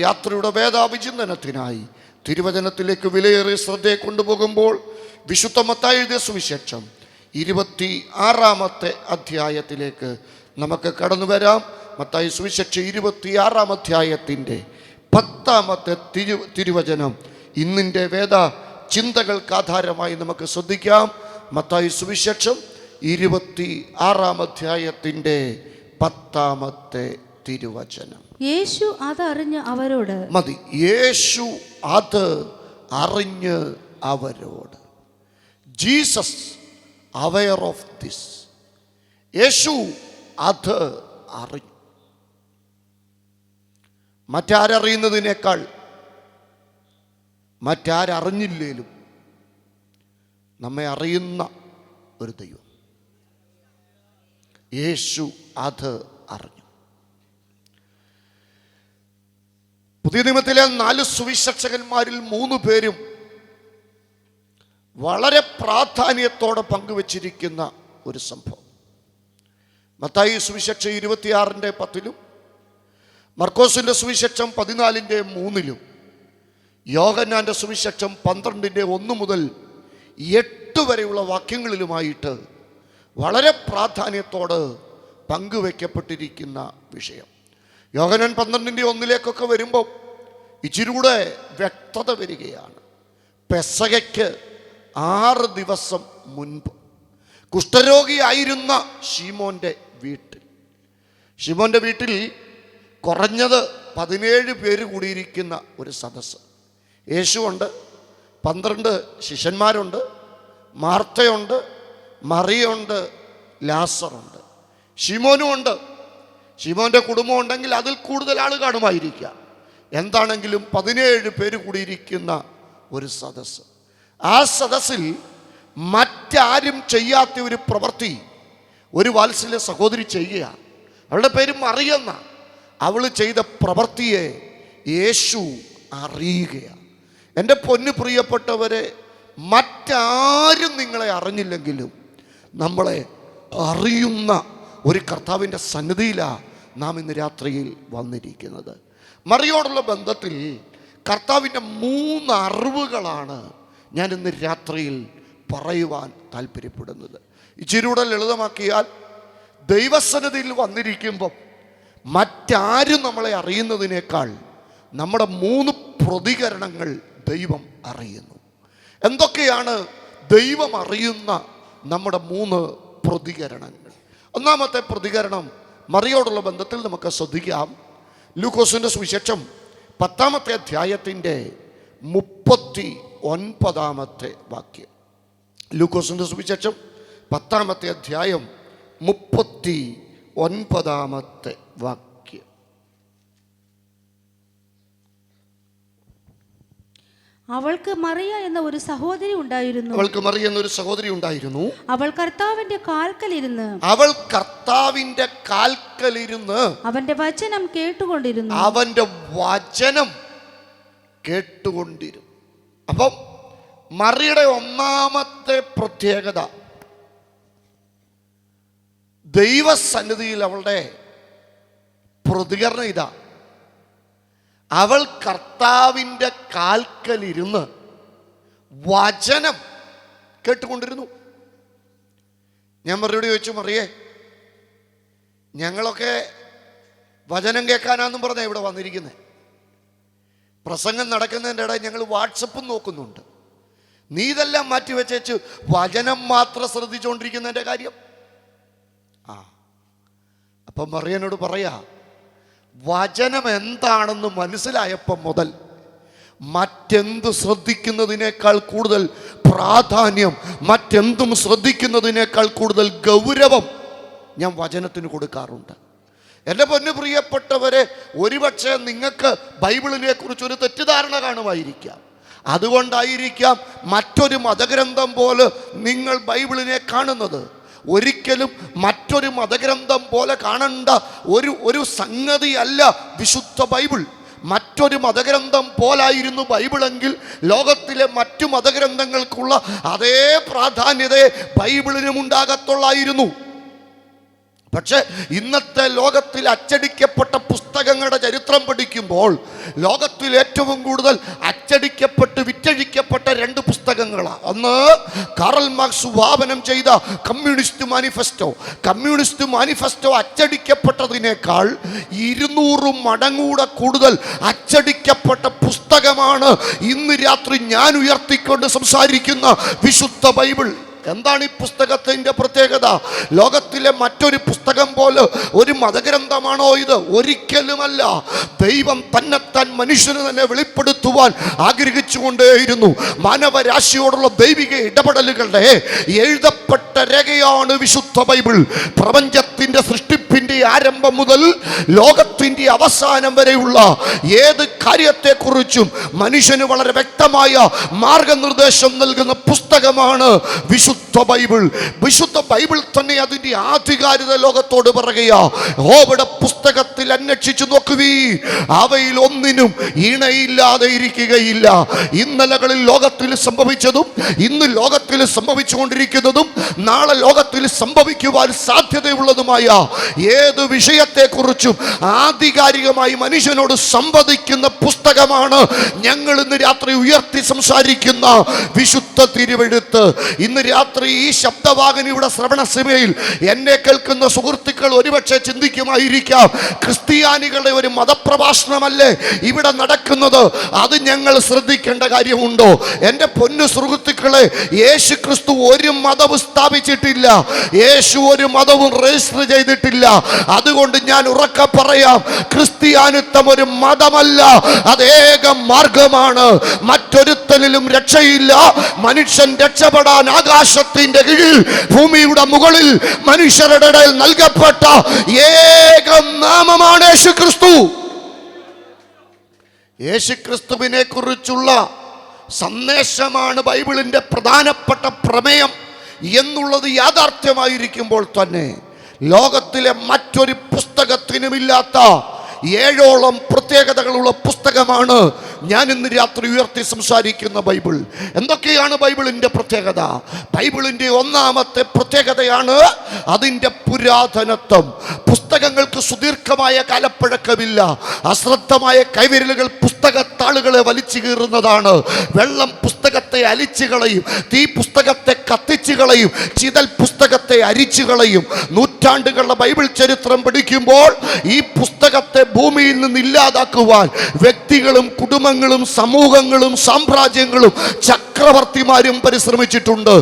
രാത്രിയുടെ വേദാവിചിന്തനത്തിനായി തിരുവചനത്തിലേക്ക് വിലയേറിയ ശ്രദ്ധയെ കൊണ്ടുപോകുമ്പോൾ വിശുദ്ധ മത്തായി എഴുതിയ സുവിശേഷം 26 അധ്യായത്തിലേക്ക് നമുക്ക് കടന്നു വരാം. മത്തായി സുവിശേഷം 26 അധ്യായത്തിൻ്റെ 10 തിരുവചനം ഇന്നിൻ്റെ വേദ ചിന്തകൾക്ക് ആധാരമായി നമുക്ക് ശ്രദ്ധിക്കാം. മത്തായി സുവിശേഷം 26 അധ്യായത്തിൻ്റെ 10 തിരുവചനം. യേശു അത് അറിഞ്ഞ് അവരോട് മതി. യേശു അത് അറിഞ്ഞ് അവരോട്. Jesus aware of this. യേശു അത് അറിഞ്ഞു. മറ്റാരറിയുന്നതിനേക്കാൾ മറ്റാരറിഞ്ഞില്ലേലും നമ്മെ അറിയുന്ന ഒരു ദൈവം. യേശു അത് അറിഞ്ഞു. പുതിയ നിയമത്തിലെ 4 സുവിശേഷകന്മാരിൽ 3 പേരും വളരെ പ്രാധാന്യത്തോടെ പങ്കുവച്ചിരിക്കുന്ന ഒരു സംഭവം. മത്തായി സുവിശേഷം 26:10, മർക്കോസിന്റെ സുവിശേഷം 14:3, യോഹന്നാന്റെ സുവിശേഷം 12:1 മുതൽ 8 വരെയുള്ള വാക്യങ്ങളിലുമായിട്ട് വളരെ പ്രാധാന്യത്തോട് പങ്കുവെക്കപ്പെട്ടിരിക്കുന്ന വിഷയം. യോഹന്നാൻ 12:1 വരുമ്പോൾ ഇച്ചിരി കൂടെ വ്യക്തത വരികയാണ്. പെസഹയ്ക്ക് 6 ദിവസം മുൻപ് കുഷ്ഠരോഗിയായിരുന്ന ശീമോന്റെ വീട്ടിൽ കുറഞ്ഞത് 17 പേര് കൂടിയിരിക്കുന്ന ഒരു സദസ്സ്. യേശുവുണ്ട്, 12 ശിഷ്യന്മാരുണ്ട്, മാർത്തയുണ്ട്, മറിയുണ്ട്, ലാസറുണ്ട്, ശിമോനുമുണ്ട്. ശിമോന്റെ കുടുംബം ഉണ്ടെങ്കിൽ അതിൽ കൂടുതൽ ആൾ കാണുമായിരിക്കാം. എന്താണെങ്കിലും 17 പേര് കൂടിയിരിക്കുന്ന ഒരു സദസ്സ്. ആ സദസ്സിൽ മറ്റാരും ചെയ്യാത്ത ഒരു പ്രവൃത്തി ഒരു വാത്സല്യ സഹോദരി ചെയ്യുക. അവളുടെ പേര് മറിയെന്ന. അവൾ ചെയ്ത പ്രവൃത്തിയെ യേശു അറിയുകയാണ്. എൻ്റെ പൊന്നു പ്രിയപ്പെട്ടവരെ, മറ്റാരും നിങ്ങളെ അറിഞ്ഞില്ലെങ്കിലും നമ്മളെ അറിയുന്ന ഒരു കർത്താവിൻ്റെ സന്നിധിയിലാണ് നാം ഇന്ന് രാത്രിയിൽ വന്നിരിക്കുന്നത്. മറിയോടുള്ള ബന്ധത്തിൽ കർത്താവിൻ്റെ 3 അറിവുകളാണ് ഞാൻ ഇന്ന് രാത്രിയിൽ പറയുവാൻ താല്പര്യപ്പെടുന്നത്. ഇച്ചിരൂടെ ലളിതമാക്കിയാൽ, ദൈവസന്നിധിയിൽ വന്നിരിക്കുമ്പം മറ്റാരും നമ്മളെ അറിയുന്നതിനേക്കാൾ നമ്മുടെ 3 പ്രതികരണങ്ങൾ ദൈവം അറിയുന്നു. എന്തൊക്കെയാണ് ദൈവം അറിയുന്ന നമ്മുടെ 3 പ്രതികരണങ്ങൾ? ഒന്നാമത്തെ പ്രതികരണം മറിയോടുള്ള ബന്ധത്തിൽ നമുക്ക് ശ്രദ്ധിക്കാം. ലൂക്കോസിന്റെ സുവിശേഷം 10 അധ്യായത്തിൻ്റെ 39 വാക്യം. ലൂക്കോസിന്റെ സുവിശേഷം 10 അധ്യായം 39 വാക്യം. അവൾക്ക് മറിയ എന്ന ഒരു സഹോദരി ഉണ്ടായിരുന്നു. അവൾ കർത്താവിന്റെ കാൽക്കലിരുന്ന് അവന്റെ വചനം കേട്ടുകൊണ്ടിരുന്നു. അപ്പം മറിയുടെ ഒന്നാമത്തെ പ്രത്യേകത, ദൈവസന്നിധിയിൽ അവളുടെ പ്രതികരണം ഇതാ. അവൾ കർത്താവിൻ്റെ കാൽക്കലിരുന്ന് വചനം കേട്ടുകൊണ്ടിരുന്നു. ഞാൻ മറിയോട് ചോദിച്ചു, മറിയേ, ഞങ്ങളൊക്കെ വചനം കേൾക്കാനാന്നും പറഞ്ഞാൽ ഇവിടെ വന്നിരിക്കുന്നത്. പ്രസംഗം നടക്കുന്നതിൻ്റെ ഇടയിൽ ഞങ്ങൾ വാട്സപ്പും നോക്കുന്നുണ്ട്. നീ ഇതെല്ലാം മാറ്റി വെച്ചേച്ച് വചനം മാത്രം ശ്രദ്ധിച്ചുകൊണ്ടിരിക്കുന്നതിൻ്റെ കാര്യം. അപ്പം മറിയനോട് പറയാ, വചനം എന്താണെന്ന് മനസ്സിലായപ്പം മുതൽ മറ്റെന്ത് ശ്രദ്ധിക്കുന്നതിനേക്കാൾ കൂടുതൽ പ്രാധാന്യം, മറ്റെന്തും ശ്രദ്ധിക്കുന്നതിനേക്കാൾ കൂടുതൽ ഗൗരവം ഞാൻ വചനത്തിന് കൊടുക്കാറുണ്ട്. എൻ്റെ പൊന്നു പ്രിയപ്പെട്ടവരെ, ഒരുപക്ഷെ നിങ്ങൾക്ക് ബൈബിളിനെ കുറിച്ചൊരു തെറ്റിദ്ധാരണ കാണുമായിരിക്കാം. അതുകൊണ്ടായിരിക്കാം മറ്റൊരു മതഗ്രന്ഥം പോലെ നിങ്ങൾ ബൈബിളിനെ കാണുന്നത്. ഒരിക്കലും മറ്റൊരു മതഗ്രന്ഥം പോലെ കാണേണ്ട ഒരു സംഗതിയല്ല വിശുദ്ധ ബൈബിൾ. മറ്റൊരു മതഗ്രന്ഥം പോലായിരുന്നു ബൈബിളെങ്കിൽ ലോകത്തിലെ മറ്റു മതഗ്രന്ഥങ്ങൾക്കുള്ള അതേ പ്രാധാന്യതയെ ബൈബിളിനും ഉണ്ടാകത്തുള്ളായിരുന്നു. പക്ഷെ ഇന്നത്തെ ലോകത്തിൽ അച്ചടിക്കപ്പെട്ട പുസ്തകങ്ങളുടെ ചരിത്രം പഠിക്കുമ്പോൾ ലോകത്തിൽ ഏറ്റവും കൂടുതൽ അച്ചടിക്കപ്പെട്ട് വിറ്റഴിക്കപ്പെട്ട 2 പുസ്തകങ്ങളാണ്. ഒന്ന് കാറൽ മാർക്സ് വിഭാവനം ചെയ്ത കമ്മ്യൂണിസ്റ്റ് മാനിഫെസ്റ്റോ അച്ചടിക്കപ്പെട്ടതിനേക്കാൾ 200 മടങ്ങൂടെ കൂടുതൽ അച്ചടിക്കപ്പെട്ട പുസ്തകമാണ് ഇന്ന് രാത്രി ഞാൻ ഉയർത്തിക്കൊണ്ട് സംസാരിക്കുന്ന വിശുദ്ധ ബൈബിൾ. എന്താണ് ഈ പുസ്തകത്തിൻ്റെ പ്രത്യേകത? ലോകത്തിലെ മറ്റൊരു പുസ്തകം പോലെ ഒരു മതഗ്രന്ഥമാണോ ഇത്? ഒരിക്കലുമല്ല. ദൈവം തന്നെത്താൻ മനുഷ്യന് തന്നെ വെളിപ്പെടുത്തുവാൻ ആഗ്രഹിച്ചുകൊണ്ടേയിരുന്നു. മാനവരാശിയോടുള്ള ദൈവിക ഇടപെടലുകളുടെ എഴുതപ്പെട്ട രേഖയാണ് വിശുദ്ധ ബൈബിൾ. പ്രപഞ്ചത്തിൻ്റെ സൃഷ്ടിപ്പിൻ്റെ ആരംഭം മുതൽ ലോകത്തിൻ്റെ അവസാനം വരെയുള്ള ഏത് കാര്യത്തെക്കുറിച്ചും മനുഷ്യന് വളരെ വ്യക്തമായ മാർഗനിർദ്ദേശം നൽകുന്ന പുസ്തകമാണ് വിശുദ്ധ ബൈബിൾ. വിശുദ്ധ ബൈബിൾ തന്നെ അതിന്റെ ആധികാരികത ലോകത്തോട് പറയുക. യഹോവയുടെ പുസ്തകത്തിൽ അന്വേഷിച്ചു നോക്കുവീ, അവയിൽ ഒന്നിനും ഇണയില്ലാതെ ഇരിക്കുകയില്ല. ഇന്നലകളിൽ ലോകത്തിൽ സംഭവിച്ചതും ഇന്ന് ലോകത്തിൽ സംഭവിച്ചുകൊണ്ടിരിക്കുന്നതും നാളെ ലോകത്തിൽ സംഭവിക്കുവാൻ സാധ്യതയുള്ളതുമായ ഏത് വിഷയത്തെക്കുറിച്ചും ആധികാരികമായി മനുഷ്യനോട് സംവദിക്കുന്ന പുസ്തകമാണ് ഞങ്ങൾ ഇന്ന് രാത്രി ഉയർത്തി സംസാരിക്കുന്ന വിശുദ്ധ തിരുവെഴുത്ത്. ഇന്ന് രാത്രി ഈ ശബ്ദവാഹിനിയുടെ ശ്രവണസമയിൽ എന്നെ കേൾക്കുന്ന സുഹൃത്തുക്കൾ ഒരുപക്ഷെ ചിന്തിക്കുമായിരിക്കാം, ക്രിസ്ത്യാനികളുടെ ഒരു മതപ്രഭാഷണമല്ലേ ഇവിടെ നടക്കുന്നത്, അത് ഞങ്ങൾ ശ്രദ്ധിക്കേണ്ട കാര്യമുണ്ടോ? എൻ്റെ പൊന്നു സുഹൃത്തുക്കളെ, യേശു ക്രിസ്തു ഒരു മതവും സ്ഥാപിച്ചിട്ടില്ല, യേശു ഒരു മതവും രജിസ്റ്റർ ചെയ്തിട്ടില്ല. അതുകൊണ്ട് ഞാൻ ഉറക്കെ പറയാം, ക്രിസ്ത്യാനിത്വം ഒരു മതമല്ല, അത് ഏക മാർഗമാണ്. മറ്റൊരുത്തനിലും രക്ഷയില്ല. മനുഷ്യൻ രക്ഷപ്പെടാൻ ആകാശത്തിന്റെ കീഴിൽ ഭൂമിയുടെ മുകളിൽ മനുഷ്യരുടെ ഇടയിൽ നൽകപ്പെട്ട ഏക നാമമാണ് യേശുക്രിസ്തു. യേശുക്രിസ്തുവിനെ കുറിച്ചുള്ള സന്ദേശമാണ് ബൈബിളിന്റെ പ്രധാനപ്പെട്ട പ്രമേയം എന്നുള്ളത് യാഥാർത്ഥ്യമായിരിക്കുമ്പോൾ തന്നെ ലോകത്തിലെ മറ്റൊരു പുസ്തകത്തിനുമില്ലാത്ത 7ഓളം പ്രത്യേകതകളുള്ള പുസ്തകമാണ് ഞാൻ ഇന്ന് രാത്രി ഉയർത്തി സംസാരിക്കുന്ന ബൈബിൾ. എന്തൊക്കെയാണ് ബൈബിളിൻ്റെ പ്രത്യേകത? ബൈബിളിൻ്റെ ഒന്നാമത്തെ പ്രത്യേകതയാണ് അതിൻ്റെ പുരാതനത്വം. പുസ്തകങ്ങൾക്ക് സുദീർഘമായ കാലപ്പഴക്കമില്ല. അശ്രദ്ധമായ കൈവിരലുകൾ പുസ്തകത്താളുകളെ വലിച്ചു കീറുന്നതാണ്. വെള്ളം പുസ്തകത്തെ അലിച്ചു കളയും, തീ പുസ്തകത്തെ കത്തിച്ചു കളയും, ചിതൽ പുസ്തകത്തെ അരിച്ചു കളയും. നൂറ്റാണ്ടുകളുടെ ബൈബിൾ ചരിത്രം പഠിക്കുമ്പോൾ ഈ പുസ്തകത്തെ ഭൂമിയിൽ നിന്ന് ഇല്ലാതാക്കുവാൻ വ്യക്തികളും കുടുംബങ്ങളും സമൂഹങ്ങളും സാമ്രാജ്യങ്ങളും ചക്രവർത്തിമാരും പരിശ്രമിച്ചിട്ടുണ്ട്.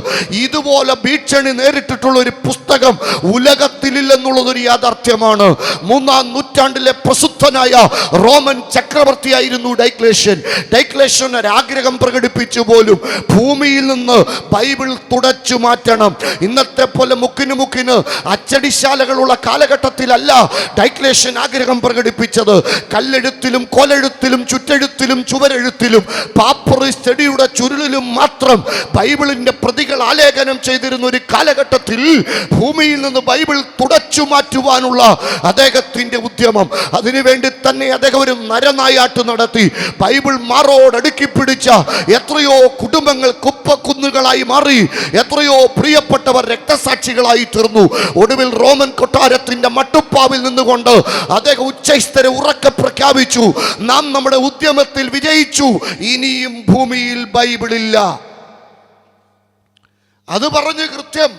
ഇതുപോലെ ഭീഷണി നേരിട്ടിട്ടുള്ള ഒരു പുസ്തകം ഉലകത്തിലില്ലെന്നുള്ളതൊരു യാഥാർത്ഥ്യമാണ്. 3-ാം നൂറ്റാണ്ടിലെ പ്രസിദ്ധനായ റോമൻ ചക്രവർത്തിയായിരുന്നു ഡൈക്ലേഷ്യൻ ഒരാഗ്രഹം പ്രകടിപ്പിച്ചു പോലും ഭൂമിയിൽ നിന്ന് ബൈബിൾ തുടച്ചു മാറ്റണം. ഇന്നത്തെ പോലെ മുക്കിന് അച്ചടിശാലകളുള്ള കാലഘട്ടത്തിലല്ല ഡൈക്ലേഷ്യൻ ആഗ്രഹം പ്രകടിപ്പിച്ചത്. കല്ലെഴുത്തിലും കോലെഴുത്തിലും ചുറ്റെഴുത്തിലും ചുവരെഴുത്തിലും പാപ്പറസ് ചെടിയുടെ ചുരുളിലും മാത്രം ബൈബിളിന്റെ പ്രതികൾ ആലേഖനം ചെയ്തിരുന്ന ഒരു കാലഘട്ടത്തിൽ ഭൂമിയിൽ നിന്ന് ബൈബിൾ തുടച്ചു മാറ്റുവാനുള്ള അദ്ദേഹത്തിന്റെ ഉദ്യമം, അതിനുവേണ്ടി തന്നെ അദ്ദേഹം ഒരു നരനായാട്ട് നടത്തി. ബൈബിൾ മാറോടടുക്കി പിടിച്ച എത്രയോ കുടുംബങ്ങൾ കുപ്പക്കുന്നുകളായി മാറി, എത്രയോ പ്രിയപ്പെട്ടവർ രക്തസാക്ഷികളായി തീർന്നു. ഒടുവിൽ റോമൻ കൊട്ടാരത്തിന്റെ മട്ടുപ്പാവിൽ നിന്നുകൊണ്ട് അദ്ദേഹം ഉച്ചസ്ഥരെ ഉറക്കെ പ്രഖ്യാപിച്ചു, നാം നമ്മുടെ ഉദ്യമത്തിൽ വിജയിച്ചു, ഇനിയും ഭൂമിയിൽ ബൈബിളില്ല. അത് പറഞ്ഞ് കൃത്യം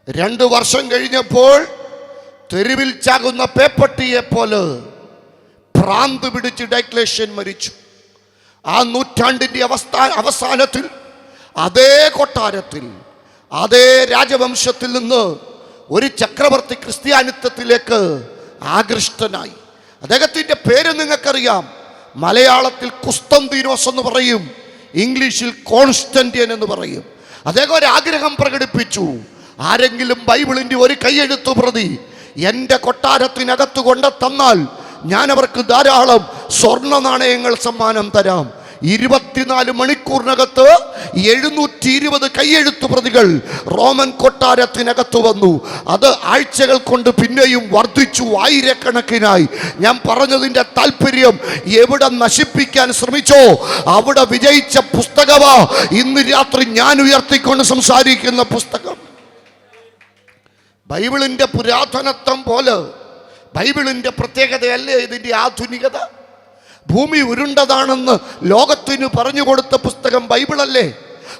2 വർഷം കഴിഞ്ഞപ്പോൾ തെരുവിൽ ചാകുന്ന പേപ്പട്ടിയെ പോലെ ഭ്രാന്ത് പിടിച്ച് ഡൈക്ലേഷ്യൻ മരിച്ചു. ആ നൂറ്റാണ്ടിന്റെ അവസാനത്തിൽ അതേ കൊട്ടാരത്തിൽ അതേ രാജവംശത്തിൽ നിന്ന് ഒരു ചക്രവർത്തി ക്രിസ്ത്യാനിത്വത്തിലേക്ക് ആകൃഷ്ടനായി. അദ്ദേഹത്തിൻ്റെ പേര് നിങ്ങൾക്കറിയാം. മലയാളത്തിൽ കുസ്തന്തീനോസ് എന്ന് പറയും, ഇംഗ്ലീഷിൽ കോൺസ്റ്റന്റിയൻ എന്ന് പറയും. അദ്ദേഹം ഒരു ആഗ്രഹം പ്രകടിപ്പിച്ചു, ആരെങ്കിലും ബൈബിളിൻ്റെ ഒരു കൈയെഴുത്തു പ്രതി എൻ്റെ കൊട്ടാരത്തിനകത്ത് കൊണ്ടു തന്നാൽ ഞാൻ അവർക്ക് ധാരാളം സ്വർണ്ണ നാണയങ്ങൾ സമ്മാനം തരാം. 24 മണിക്കൂറിനകത്ത് 720 കൈയെഴുത്തു പ്രതികൾ റോമൻ കൊട്ടാരത്തിനകത്ത് വന്നു. അത് ആഴ്ചകൾ കൊണ്ട് പിന്നെയും വർദ്ധിച്ചു, ആയിരക്കണക്കിനായി. ഞാൻ പറഞ്ഞതിൻ്റെ താല്പര്യം, എവിടെ നശിപ്പിക്കാൻ ശ്രമിച്ചോ അവിടെ വിജയിച്ച പുസ്തകമാ ഇന്ന് രാത്രി ഞാൻ ഉയർത്തിക്കൊണ്ട് സംസാരിക്കുന്ന പുസ്തകം. ബൈബിളിൻ്റെ പുരാതനത്വം പോലെ ബൈബിളിൻ്റെ പ്രത്യേകതയല്ലേ ഇതിൻ്റെ ആധുനികത? ഭൂമി ഉരുണ്ടതാണെന്ന് ലോകത്തിന് പറഞ്ഞു കൊടുത്ത പുസ്തകം ബൈബിളല്ലേ?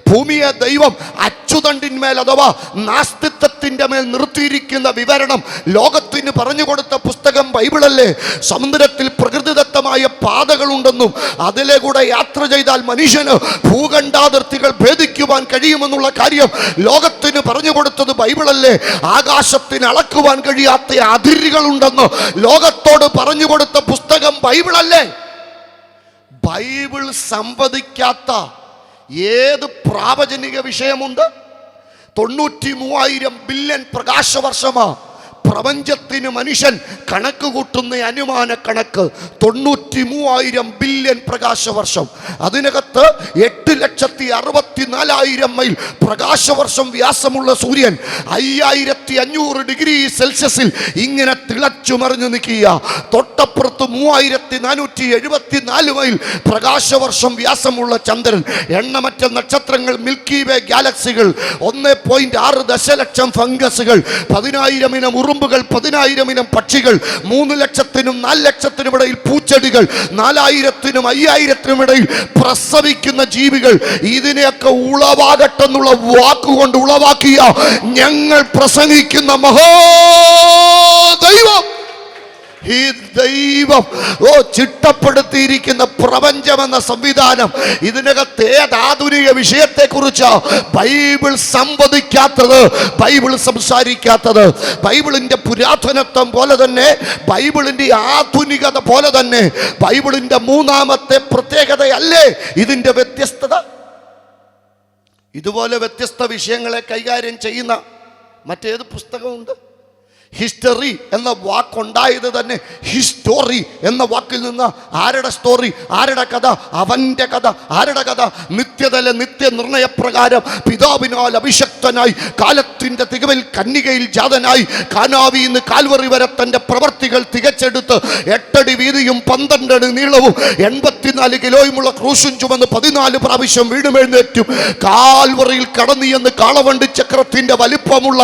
ഭൂമിയെ ദൈവം അച്ചുതണ്ടിന്മേൽ അഥവാ നാസ്തിത്വത്തിൻ്റെ മേൽ നിർത്തിയിരിക്കുന്ന വിവരണം ലോകത്തിന് പറഞ്ഞു കൊടുത്ത പുസ്തകം ബൈബിളല്ലേ? സമുദ്രത്തിൽ പ്രകൃതിദത്തമായ പാതകളുണ്ടെന്നും അതിലെ കൂടെ യാത്ര ചെയ്താൽ മനുഷ്യന് ഭൂഖണ്ഡാതിർത്തികൾ ഭേദിക്കുവാൻ കഴിയുമെന്നുള്ള കാര്യം ലോകത്തിന് പറഞ്ഞു കൊടുത്തത് ബൈബിളല്ലേ? ആകാശത്തിന് അളക്കുവാൻ കഴിയാത്ത അതിരുകളുണ്ടെന്ന് ലോകത്തോട് പറഞ്ഞു കൊടുത്ത പുസ്തകം ബൈബിളല്ലേ? ബൈബിൾ സംവദിക്കാത്ത ഏത് പ്രാവചനിക വിഷയമുണ്ട്? 93,000 ബില്യൺ പ്രകാശവർഷമാ പ്രപഞ്ചത്തിന് മനുഷ്യൻ കണക്ക് കൂട്ടുന്ന അനുമാന കണക്ക്. 93,000 ബില്യൺ പ്രകാശവർഷം. അതിനകത്ത് 8,64,000 മൈൽ പ്രകാശവർഷം വ്യാസമുള്ള സൂര്യൻ 5,500 ഡിഗ്രി സെൽഷ്യസിൽ ഇങ്ങനെ തിളച്ചു മറിഞ്ഞു നിൽക്കുക. തൊട്ടപ്പുറത്ത് 3,474 മൈൽ പ്രകാശവർഷം വ്യാസമുള്ള ചന്ദ്രൻ. എണ്ണമറ്റ നക്ഷത്രങ്ങൾ, മിൽക്കി വേ ഗാലക്സികൾ, 1.6 ദശലക്ഷം ഫംഗസുകൾ, 10,000 ഇനം ഉറുമ്പുകൾ, 10,000 ഇനം പക്ഷികൾ, 3 ലക്ഷത്തിനും 4 ലക്ഷത്തിനും ഇടയിൽ പൂച്ചെടികൾ, 4,000-നും 5,000-നും ഇടയിൽ പ്രസവിക്കുന്ന ജീവികൾ. ഇതിനെയൊക്കെ ഉളവാകട്ടെന്നുള്ള വാക്കുകൊണ്ട് ഉളവാക്കിയ ഞങ്ങൾ പ്രസംഗിക്കുന്ന മഹാദൈവം, ഈ ദൈവം ചിട്ടപ്പെടുത്തിയിരിക്കുന്ന പ്രപഞ്ചമെന്ന സംവിധാനം, ഇതിനകത്ത് ഏതാധുനിക വിഷയത്തെക്കുറിച്ച് ബൈബിൾ സംവദിക്കാത്തത്, ബൈബിൾ സംസാരിക്കാത്തത്? ബൈബിളിൻ്റെ പുരാതനത്വം പോലെ തന്നെ ബൈബിളിൻ്റെ ആധുനികത പോലെ തന്നെ ബൈബിളിൻ്റെ മൂന്നാമത്തെ പ്രത്യേകതയല്ലേ ഇതിൻ്റെ വ്യത്യസ്തത? ഇതുപോലെ വ്യത്യസ്ത വിഷയങ്ങളെ കൈകാര്യം ചെയ്യുന്ന മറ്റേത് പുസ്തകമുണ്ട്? ഹിസ്റ്ററി എന്ന വാക്കുണ്ടായത് തന്നെ ഹിസ്റ്റോറി എന്ന വാക്കിൽ നിന്ന്. ആരുടെ സ്റ്റോറി? ആരുടെ കഥ? അവൻ്റെ കഥ. ആരുടെ കഥ? നിത്യതല നിത്യനിർണയപ്രകാരം പിതാവിനാൽ അഭിഷക്തനായി കാലത്തിൻ്റെ തികവിൽ കന്യകയിൽ ജാതനായി കാനാവിന്ന് കാൽവറി വരെ തൻ്റെ പ്രവർത്തികൾ തികച്ചെടുത്ത് 8 അടി വീതിയും 12 അടി നീളവും 84 കിലോയുമുള്ള ക്രൂശും ചുമന്ന് 14 പ്രാവശ്യം വീടുമെഴുന്നേറ്റും കാൽവറിയിൽ കടന്നു എന്ന് കാളവണ്ടി ചക്രത്തിൻ്റെ വലിപ്പമുള്ള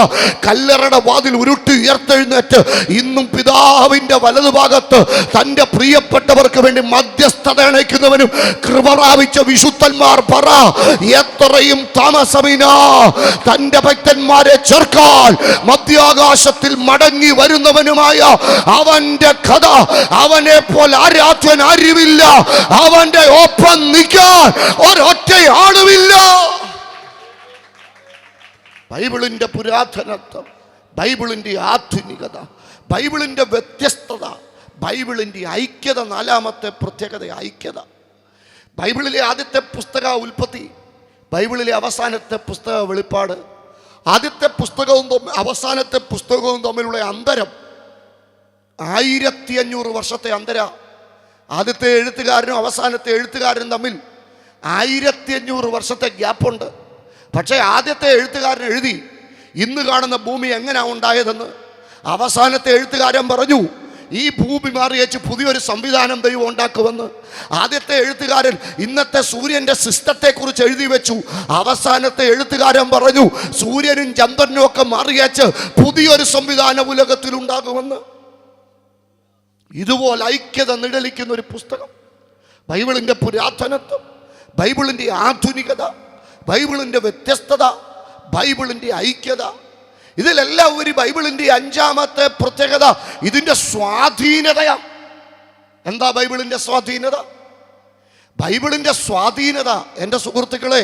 കല്ലറയുടെ വാതിൽ ഉരുട്ടി ഉയർത്തെഴുന്നേറ്റ് ഇന്നും പിതാവിൻ്റെ വലതുഭാഗത്ത് തൻ്റെ പ്രിയപ്പെട്ടവർക്ക് വേണ്ടി മധ്യസ്ഥത അണയ്ക്കുന്നവനും കൃപ പ്രാപിച്ച വിശുദ്ധന്മാർ പറ എത്രയും താമസമിനാ തൻ്റെ ഭക്തന്മാരെ ചേർക്കാൻ മധ്യാകാശത്തിൽ മടങ്ങി വരുന്നവനുമായ അവന്റെ കഥ. അവനെ പോലെ ആരാധ്യൻ ആരുമില്ല. അവന്റെ ഒപ്പം നിൽക്കാൻ ഒരൊറ്റയാളുമില്ല. ബൈബിളിൻ്റെ പുരാതനത്വം, ബൈബിളിൻ്റെ ആധുനികത, ബൈബിളിൻ്റെ വ്യത്യസ്തത, ബൈബിളിൻ്റെ ഐക്യത. നാലാമത്തെ പ്രത്യേകത ഐക്യത. ബൈബിളിലെ ആദ്യത്തെ പുസ്തക ഉൽപ്പത്തി, ബൈബിളിലെ അവസാനത്തെ പുസ്തക വെളിപ്പാട്. ആദ്യത്തെ പുസ്തകവും അവസാനത്തെ പുസ്തകവും തമ്മിലുള്ള അന്തരം 1500 വർഷത്തെ അന്തര. ആദ്യത്തെ എഴുത്തുകാരനും അവസാനത്തെ എഴുത്തുകാരനും തമ്മിൽ 1500 വർഷത്തെ ഗ്യാപ്പുണ്ട്. പക്ഷേ ആദ്യത്തെ എഴുത്തുകാരൻ എഴുതി ഇന്ന് കാണുന്ന ഭൂമി എങ്ങനെയാണ് ഉണ്ടായതെന്ന്. അവസാനത്തെ എഴുത്തുകാരൻ പറഞ്ഞു ഈ ഭൂമി മാറി വെച്ച് പുതിയൊരു സംവിധാനം ദൈവം ഉണ്ടാക്കുമെന്ന്. ആദ്യത്തെ എഴുത്തുകാരൻ ഇന്നത്തെ സൂര്യൻ്റെ സിസ്റ്റത്തെക്കുറിച്ച് എഴുതി വെച്ചു. അവസാനത്തെ എഴുത്തുകാരൻ പറഞ്ഞു സൂര്യനും ചന്ദ്രനും ഒക്കെ മാറിയേച്ച് പുതിയൊരു സംവിധാനം ഉലകത്തിൽ ഉണ്ടാകുമെന്ന്. ഇതുപോലെ ഐക്യത നിഴലിക്കുന്ന ഒരു പുസ്തകം. ബൈബിളിൻ്റെ പുരാതനത്വം, ബൈബിളിൻ്റെ ആധുനികത, ബൈബിളിൻ്റെ വ്യത്യസ്തത, ബൈബിളിൻ്റെ ഐക്യത. ഇതിലെല്ലാം ഒരു ബൈബിളിൻ്റെ അഞ്ചാമത്തെ പ്രത്യേകത ഇതിൻ്റെ സ്വാധീനതയാണ്. എന്താ ബൈബിളിൻ്റെ സ്വാധീനത? ബൈബിളിൻ്റെ സ്വാധീനത എൻ്റെ സുഹൃത്തുക്കളെ,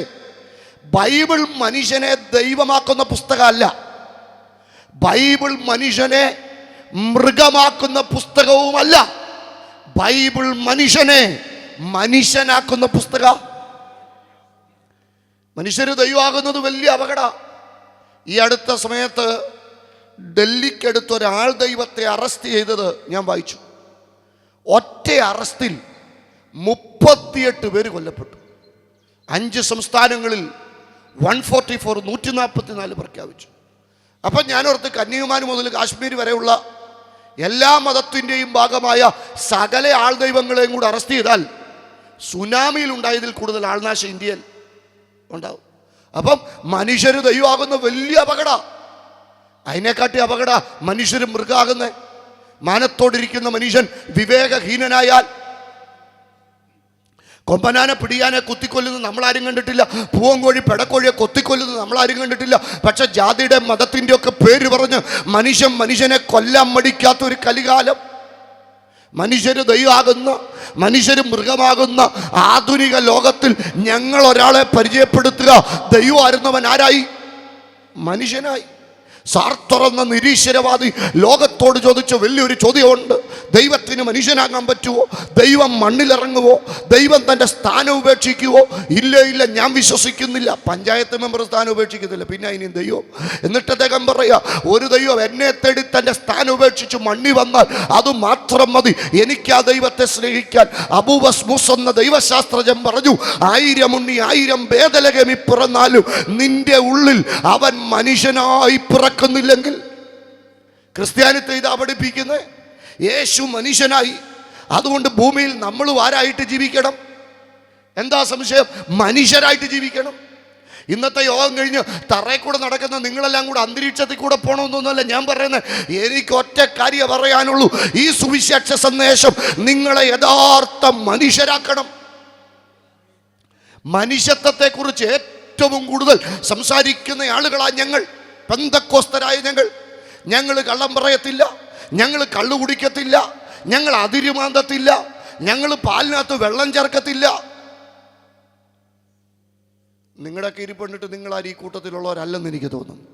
ബൈബിൾ മനുഷ്യനെ ദൈവമാക്കുന്ന പുസ്തകമല്ല. ബൈബിൾ മനുഷ്യനെ മൃഗമാക്കുന്ന പുസ്തകവുമല്ല. ബൈബിൾ മനുഷ്യനെ മനുഷ്യനാക്കുന്ന പുസ്തക. മനുഷ്യര് ദൈവമാകുന്നത് വലിയ അപകട. ഈ അടുത്ത സമയത്ത് ഡൽഹിക്കടുത്ത് ഒരാൾ ദൈവത്തെ അറസ്റ്റ് ചെയ്തത് ഞാൻ വായിച്ചു. ഒറ്റ അറസ്റ്റിൽ 38 പേര് കൊല്ലപ്പെട്ടു. 5 സംസ്ഥാനങ്ങളിൽ 144 പ്രഖ്യാപിച്ചു. അപ്പം ഞാനോർത്ത് കന്യാകുമാരി മുതൽ കാശ്മീർ വരെയുള്ള എല്ലാ മതത്തിൻ്റെയും ഭാഗമായ സകല ആൾ ദൈവങ്ങളെയും കൂടെ അറസ്റ്റ് ചെയ്താൽ സുനാമിയിൽ ഉണ്ടായതിൽ കൂടുതൽ ആൾനാശം ഇന്ത്യയിൽ ഉണ്ടാവും. അപ്പം മനുഷ്യർ ദൈവമാകുന്ന വലിയ അപകട. അതിനെക്കാട്ടി അപകട മനുഷ്യരും മൃഗാകുന്നേ. മാനത്തോടിരിക്കുന്ന മനുഷ്യൻ വിവേകഹീനനായാൽ കൊമ്പനാനെ പിടിയാനെ കുത്തിക്കൊല്ലുന്നത് നമ്മളാരും കണ്ടിട്ടില്ല. പൂവൻകോഴി പെടക്കോഴിയെ കൊത്തിക്കൊല്ലുന്നത് നമ്മളാരും കണ്ടിട്ടില്ല. പക്ഷെ ജാതിയുടെ മതത്തിൻ്റെ ഒക്കെ പേര് പറഞ്ഞ് മനുഷ്യനെ കൊല്ലാൻ മടിക്കാത്ത ഒരു കലികാലം. മനുഷ്യര് ദൈവമാകുന്ന, മനുഷ്യര് മൃഗമാകുന്ന ആധുനിക ലോകത്തിൽ ഞങ്ങൾ ഒരാളെ പരിചയപ്പെടുത്തുക. ദൈവമായിരുന്നവൻ ആരായി? മനുഷ്യനായി. സാർത്തർ എന്ന നിരീശ്വരവാദി ലോകത്തോട് ചോദിച്ച വലിയൊരു ചോദ്യമുണ്ട്. ദൈവത്തിന് മനുഷ്യനാകാൻ പറ്റുമോ? ദൈവം മണ്ണിലിറങ്ങുമോ? ദൈവം തൻ്റെ സ്ഥാനം ഉപേക്ഷിക്കുമോ? ഇല്ല, ഞാൻ വിശ്വസിക്കുന്നില്ല. പഞ്ചായത്ത് മെമ്പർ സ്ഥാനം ഉപേക്ഷിക്കുന്നില്ല, പിന്നെ ഇനിയും ദൈവം. എന്നിട്ട് അദ്ദേഹം പറയുക, ഒരു ദൈവം എന്നെ തേടി തൻ്റെ സ്ഥാനം ഉപേക്ഷിച്ച് മണ്ണി വന്നാൽ അത് മാത്രം മതി, എനിക്ക് ആ ദൈവത്തെ സ്നേഹിക്കാൻ. അബൂബസ് മൂസ് എന്ന ദൈവശാസ്ത്രജ്ഞൻ പറഞ്ഞു, 1000 ഉണ്ണി 1000 ബേദലഹേമി പിറന്നാലും നിന്റെ ഉള്ളിൽ അവൻ മനുഷ്യനായി പിറക്കുന്നില്ലെങ്കിൽ. ക്രിസ്ത്യാനിത്വം ഇതാ പഠിപ്പിക്കുന്നത്. യേശു മനുഷ്യനായി. അതുകൊണ്ട് ഭൂമിയിൽ നമ്മൾ ആരായിട്ട് ജീവിക്കണം? എന്താ സംശയം? മനുഷ്യരായിട്ട് ജീവിക്കണം. ഇന്നത്തെ യോഗം കഴിഞ്ഞ് തറയിൽ കൂടെ നടക്കുന്ന നിങ്ങളെല്ലാം കൂടെ അന്തരീക്ഷത്തിൽ കൂടെ പോകണമെന്നൊന്നുമല്ല ഞാൻ പറയുന്നത്. എനിക്ക് ഒറ്റ കാര്യം പറയാനുള്ളൂ, ഈ സുവിശേഷ സന്ദേശം നിങ്ങളെ യഥാർത്ഥ മനുഷ്യരാക്കണം. മനുഷ്യത്വത്തെക്കുറിച്ച് ഏറ്റവും കൂടുതൽ സംസാരിക്കുന്ന ആളുകളാണ് ഞങ്ങൾ, പെന്തക്കോസ്തരായ ഞങ്ങൾ കള്ളം പറയത്തില്ല, ഞങ്ങൾ കള്ളു കുടിക്കത്തില്ല, ഞങ്ങൾ അതിരുമാന്തത്തില്ല, ഞങ്ങൾ പാലിനകത്ത് വെള്ളം ചേർക്കത്തില്ല. നിങ്ങളുടെയൊക്കെ ഇരിപ്പണ്ടിട്ട് നിങ്ങളാരും ഈ കൂട്ടത്തിലുള്ളവരല്ലെന്ന് എനിക്ക് തോന്നുന്നു.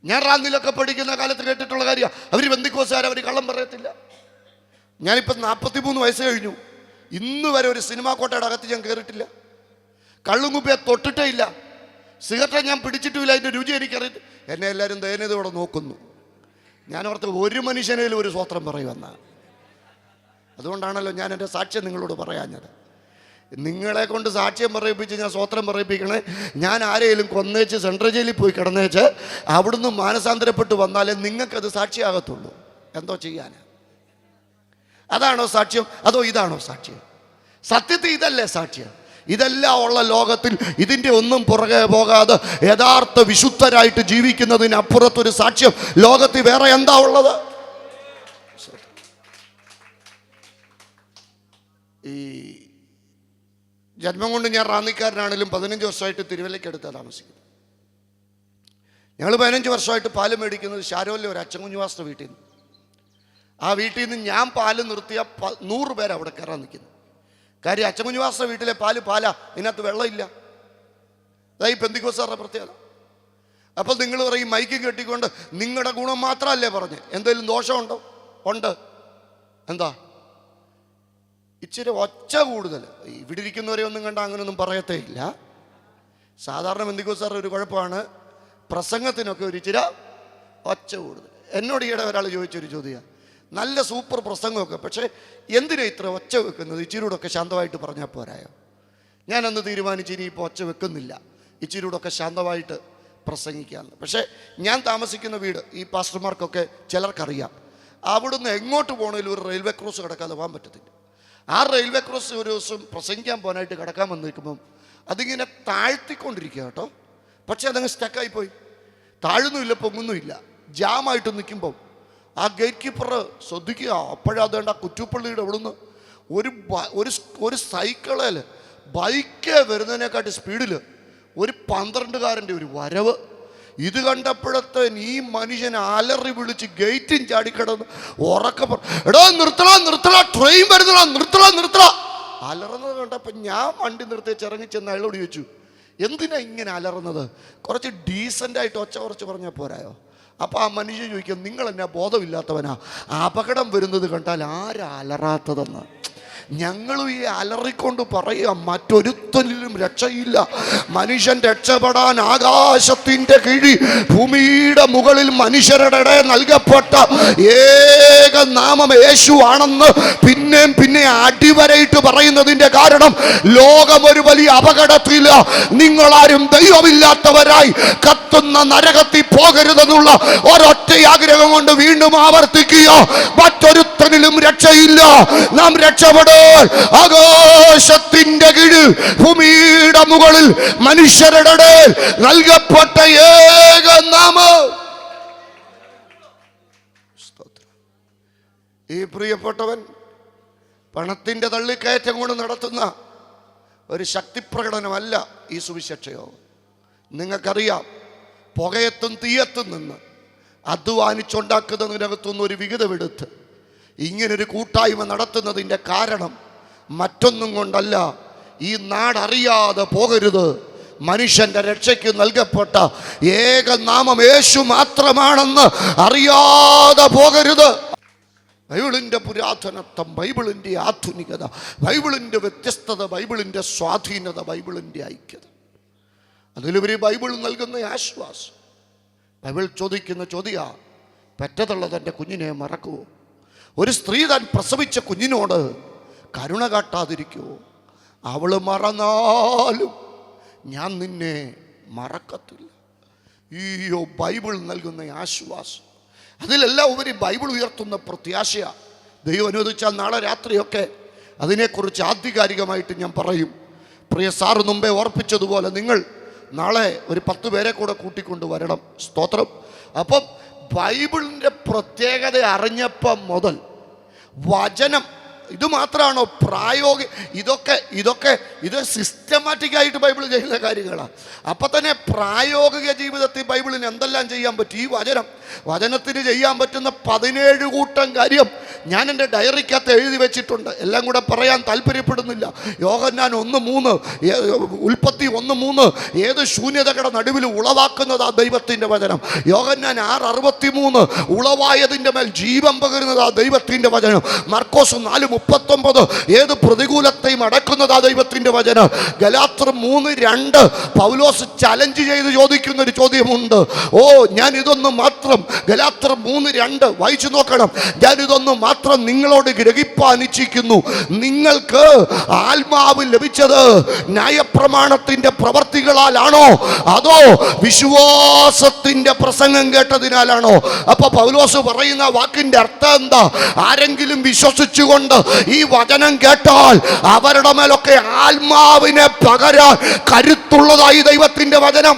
ഞാൻ റാന്നിലൊക്കെ പഠിക്കുന്ന കാലത്ത് കേട്ടിട്ടുള്ള കാര്യമാണ്. അവർ ബന്ധിക്കോസുകാർ, അവർ കള്ളം പറയത്തില്ല. ഞാനിപ്പം 43 വയസ്സ് കഴിഞ്ഞു, ഇന്ന് വരെ ഒരു സിനിമാ കോട്ടയുടെ അകത്ത് ഞാൻ കയറിയിട്ടില്ല. കള്ളും കുപ്പിയെ തൊട്ടിട്ടേ ഇല്ല. സിഗരറ്റ് ഞാൻ പിടിച്ചിട്ടുമില്ല, അതിൻ്റെ രുചി എനിക്കറിയില്ല. എന്നെ എല്ലാവരും ദയനീയതയോടെ നോക്കുന്നു. ഞാൻ ഓർത്ത് ഒരു മനുഷ്യനേലും ഒരു സ്വത്രം പറയുമെന്നാണ്. അതുകൊണ്ടാണല്ലോ ഞാൻ എൻ്റെ സാക്ഷ്യം നിങ്ങളോട് പറയാഞ്ഞത്. നിങ്ങളെ കൊണ്ട് സാക്ഷ്യം പറയിപ്പിച്ച് ഞാൻ സ്വത്രം പറയിപ്പിക്കണേ. ഞാൻ ആരെയും കൊന്നേച്ച് സെൻട്രൽ ജയിലിൽ പോയി കിടന്നേച്ച് അവിടുന്ന് മാനസാന്തരപ്പെട്ട് വന്നാലേ നിങ്ങൾക്കത് സാക്ഷിയാകത്തുള്ളൂ. എന്തോ ചെയ്യാൻ? അതാണോ സാക്ഷ്യം? അതോ ഇതാണോ സാക്ഷ്യം? സത്യത്തിൽ ഇതല്ലേ സാക്ഷ്യം? ഇതെല്ലാം ഉള്ള ലോകത്തിൽ ഇതിൻ്റെ ഒന്നും പുറകെ പോകാതെ യഥാർത്ഥ വിശുദ്ധരായിട്ട് ജീവിക്കുന്നതിനപ്പുറത്തൊരു സാക്ഷ്യം ലോകത്തിൽ വേറെ എന്താ ഉള്ളത്? ഈ ജന്മം കൊണ്ട് ഞാൻ റാന്നിക്കാരനാണെങ്കിലും 15 വർഷമായിട്ട് തിരുവല്ലയ്ക്കടുത്താണ് താമസിക്കുന്നത്. ഞങ്ങൾ 15 വർഷമായിട്ട് പാല് മേടിക്കുന്നത് ഷാരോലിലെ ഒരു അച്ചൻകുഞ്ഞുവാസത്തെ വീട്ടിൽ നിന്ന്. ആ വീട്ടിൽ നിന്ന് ഞാൻ പാല് നിർത്തിയ 100 പേര് അവിടെ കയറാൻ നിൽക്കുന്നു. കാര്യം അച്ചൻകുഞ്ഞുവാസ വീട്ടിലെ പാലാ, ഇതിനകത്ത് വെള്ളമില്ല. അതായി പെന്തിക്കോസ്താരുടെ പ്രത്യേകത. അപ്പോൾ നിങ്ങൾ പറയും മൈക്ക് കെട്ടിക്കൊണ്ട് നിങ്ങളുടെ ഗുണം മാത്രമല്ലേ പറഞ്ഞ്, എന്തെങ്കിലും ദോഷമുണ്ടോ? ഉണ്ട്. എന്താ? ഇച്ചിരി ഒച്ച കൂടുതൽ. ഇവിടെ ഇരിക്കുന്നവരെ ഒന്നും കണ്ട അങ്ങനെയൊന്നും പറയത്തേ ഇല്ല. സാധാരണ പെന്തിക്കോസ്താരുടെ ഒരു കുഴപ്പമാണ്, പ്രസംഗത്തിനൊക്കെ ഒരു ഇച്ചിരി ഒച്ച കൂടുതൽ. എന്നോട് ഈയിടെ ഒരാൾ ചോദിച്ചൊരു ചോദ്യമാണ്, നല്ല സൂപ്പർ പ്രസംഗമൊക്കെ, പക്ഷേ എന്തിനാ ഇത്ര ഒച്ച വെക്കുന്നത്? ഇച്ചിരൂടൊക്കെ ശാന്തമായിട്ട് പറഞ്ഞാൽ പോരായോ? ഞാനന്ന് തീരുമാനിച്ച് ഇനി ഇപ്പോൾ ഒച്ച വെക്കുന്നില്ല, ഇച്ചിരൂടൊക്കെ ശാന്തമായിട്ട് പ്രസംഗിക്കാമെന്ന്. പക്ഷേ ഞാൻ താമസിക്കുന്ന വീട് ഈ പാസ്റ്റർമാർക്കൊക്കെ ചിലർക്കറിയാം. അവിടുന്ന് എങ്ങോട്ട് പോകണമെങ്കിലും ഒരു റെയിൽവേ ക്രോസ് കിടക്കാതെ പോകാൻ പറ്റത്തില്ല. ആ റെയിൽവേ ക്രോസ് ഒരു ദിവസം പ്രസംഗിക്കാൻ പോകാനായിട്ട് കിടക്കാൻ വന്ന് നിൽക്കുമ്പം അതിങ്ങനെ താഴ്ത്തിക്കൊണ്ടിരിക്കുക കേട്ടോ. പക്ഷേ അതങ്ങ് സ്റ്റക്കായിപ്പോയി. താഴുന്നുമില്ല, പൊങ്ങുന്നുമില്ല, ജാമായിട്ട് നിൽക്കുമ്പം ആ ഗേറ്റ് കീപ്പർ ശ്രദ്ധിക്കുക. അപ്പോഴതേണ്ട കുറ്റുപ്പള്ളിയുടെ അവിടുന്ന് ഒരു സൈക്കിളിൽ ബൈക്ക് വരുന്നതിനെക്കാട്ടി സ്പീഡിൽ ഒരു 12കാരൻ്റെ ഒരു വരവ്. ഇത് കണ്ടപ്പോഴത്തെ ഈ മനുഷ്യൻ അലറി വിളിച്ച് ഗേറ്റും ചാടിക്കിടന്ന് എടാ നിർത്തടാ ട്രെയിൻ വരുന്നടാ, നിർത്തടാ. അലറുന്നത് കണ്ടപ്പോൾ ഞാൻ വണ്ടി നിർത്തി ഇറങ്ങിച്ചെന്ന് അയാളോട് ചോദിച്ചു, എന്തിനാ ഇങ്ങനെ അലറുന്നത്? കുറച്ച് ഡീസൻ്റായിട്ട് ഒച്ച കുറച്ച് പറഞ്ഞാൽ പോരായോ? അപ്പോൾ ആ മനുഷ്യൻ ചോദിക്കും, നിങ്ങൾ എന്നാ ബോധമില്ലാത്തവനാ, അപകടം വരുന്നത് കണ്ടാൽ ആരാ അലറാത്തതെന്ന്. ഞങ്ങളും ഈ അലറിക്കൊണ്ട് പറയുക, മറ്റൊരുത്തനിലും രക്ഷയില്ല. മനുഷ്യൻ രക്ഷപ്പെടാൻ ആകാശത്തിൻ്റെ കീഴിൽ ഭൂമിയുടെ മുകളിൽ മനുഷ്യരുടെ ഇടയിൽ നൽകപ്പെട്ട ഏക നാമം യേശു ആണെന്ന് പിന്നെ അടിവരയിട്ട് പറയുന്നതിൻ്റെ കാരണം ലോകം ഒരു വലിയ അപകടത്തില. നിങ്ങളാരും ദൈവമില്ലാത്തവരായി കത്തുന്ന നരകത്തിൽ പോകരുതെന്നുള്ള ഒരൊറ്റ ആഗ്രഹം കൊണ്ട് വീണ്ടും ആവർത്തിക്കുക. മറ്റൊരുത്തനിലും രക്ഷയില്ല. നാം രക്ഷപ്പെടും. ആകാശത്തിന്റെ കീഴിൽ ഭൂമിയുടെ മുകളിൽ മനുഷ്യരുടെ ഇടയിൽ നൽകപ്പെട്ട ഏക നാമം. ഈ പ്രിയപ്പെട്ടവൻ പണത്തിൻ്റെ തള്ളിക്കയറ്റം കൊണ്ട് നടത്തുന്ന ഒരു ശക്തിപ്രകടനമല്ല ഈ സുവിശേഷയോഗം. നിങ്ങൾക്കറിയാം, പുകയത്തും തീയത്തും നിന്ന് അധ്വാനിച്ചുണ്ടാക്കുന്നതിനകത്തുനിന്ന് ഒരു വിഹിതമെടുത്ത് ഇങ്ങനൊരു കൂട്ടായ്മ നടത്തുന്നതിൻ്റെ കാരണം മറ്റൊന്നും കൊണ്ടല്ല. ഈ നാടറിയാതെ പോകരുത്. മനുഷ്യന്റെ രക്ഷയ്ക്ക് നൽകപ്പെട്ട ഏക നാമം യേശു മാത്രമാണെന്ന് അറിയാതെ പോകരുത്. ബൈബിളിൻ്റെ പുരാതനത്വം, ബൈബിളിൻ്റെ ആധുനികത, ബൈബിളിൻ്റെ വ്യത്യസ്തത, ബൈബിളിൻ്റെ സ്വാധീനത, ബൈബിളിൻ്റെ ഐക്യത, അതിലുപരി ബൈബിൾ നൽകുന്ന ആശ്വാസം. ബൈബിൾ ചോദിക്കുന്ന ചോദ്യ, പെറ്റതുള്ള തൻ്റെ കുഞ്ഞിനെ മറക്കുമോ? ഒരു സ്ത്രീ താൻ പ്രസവിച്ച കുഞ്ഞിനോട് കരുണ കാട്ടാതിരിക്കുമോ? അവൾ മറന്നാലും ഞാൻ നിന്നെ മറക്കത്തില്ല. ഈയോ ബൈബിൾ നൽകുന്ന ആശ്വാസം. അതിലെല്ലാം ഉപരി ബൈബിൾ ഉയർത്തുന്ന പ്രത്യാശയാണ്. ദൈവം അനുവദിച്ചാൽ നാളെ രാത്രിയൊക്കെ അതിനെക്കുറിച്ച് ആധികാരികമായിട്ട് ഞാൻ പറയും. പ്രിയ സാറ് മുമ്പേ ഓർപ്പിച്ചതുപോലെ നിങ്ങൾ നാളെ ഒരു 10 പേരെ കൂടെ കൂട്ടിക്കൊണ്ട് വരണം. സ്തോത്രം. അപ്പം ബൈബിളിൻ്റെ പ്രത്യേകത അറിഞ്ഞപ്പം മുതൽ വചനം ഇത് മാത്രമാണോ ഇത് സിസ്റ്റമാറ്റിക്കായിട്ട് ബൈബിൾ ചെയ്യുന്ന കാര്യങ്ങളാണ്. അപ്പം തന്നെ പ്രായോഗിക ജീവിതത്തിൽ ബൈബിളിന് എന്തെല്ലാം ചെയ്യാൻ പറ്റും? ഈ വചനത്തിന് ചെയ്യാൻ പറ്റുന്ന 17 കൂട്ടം കാര്യം ഞാൻ എൻ്റെ ഡയറിക്കകത്ത് എഴുതി വെച്ചിട്ടുണ്ട്. എല്ലാം കൂടെ പറയാൻ താല്പര്യപ്പെടുന്നില്ല. യോഹന്നാൻ 1:3, ഉൽപ്പത്തി 1:3 ഏത് ശൂന്യതകളുടെ നടുവിൽ ഉളവാക്കുന്നതാ ദൈവത്തിൻ്റെ വചനം. യോഹന്നാൻ 6:63 ഉളവായതിൻ്റെ മേൽ ജീവൻ പകരുന്നതാ ദൈവത്തിൻ്റെ വചനം. മർക്കോസ് 4:39 ഏത് പ്രതികൂലത്തെയും അടക്കുന്നതാ ദൈവത്തിൻ്റെ വചനം. ഗലാത്യർ 3:2 പൗലോസ് ചലഞ്ച് ചെയ്ത് ചോദിക്കുന്നൊരു ചോദ്യമുണ്ട്. ഞാൻ ഇതൊന്നും മാത്രം, ഗലാത്യർ 3:2 വായിച്ചു നോക്കണം. ഞാൻ ഇതൊന്നും മാത്രം നിങ്ങളോട് ഗ്രഹിപ്പാൻ ഇച്ഛിക്കുന്നു. നിങ്ങൾക്ക് ആത്മാവ് ലഭിച്ചത് ന്യായപ്രമാണത്തിന്റെ പ്രവർത്തികളാലാണോ അതോ വിശ്വാസത്തിന്റെ പ്രസംഗം കേട്ടതിനാലാണോ? അപ്പൊ പൗലോസ് പറയുന്ന വാക്കിന്റെ അർത്ഥം എന്താ? ആരെങ്കിലും വിശ്വസിച്ചുകൊണ്ട് ഈ വചനം കേട്ടാൽ അവരുടെ മേലൊക്കെ ആത്മാവിനെ പകരാൻ കരുത്തുള്ളതായി ദൈവത്തിന്റെ വചനം.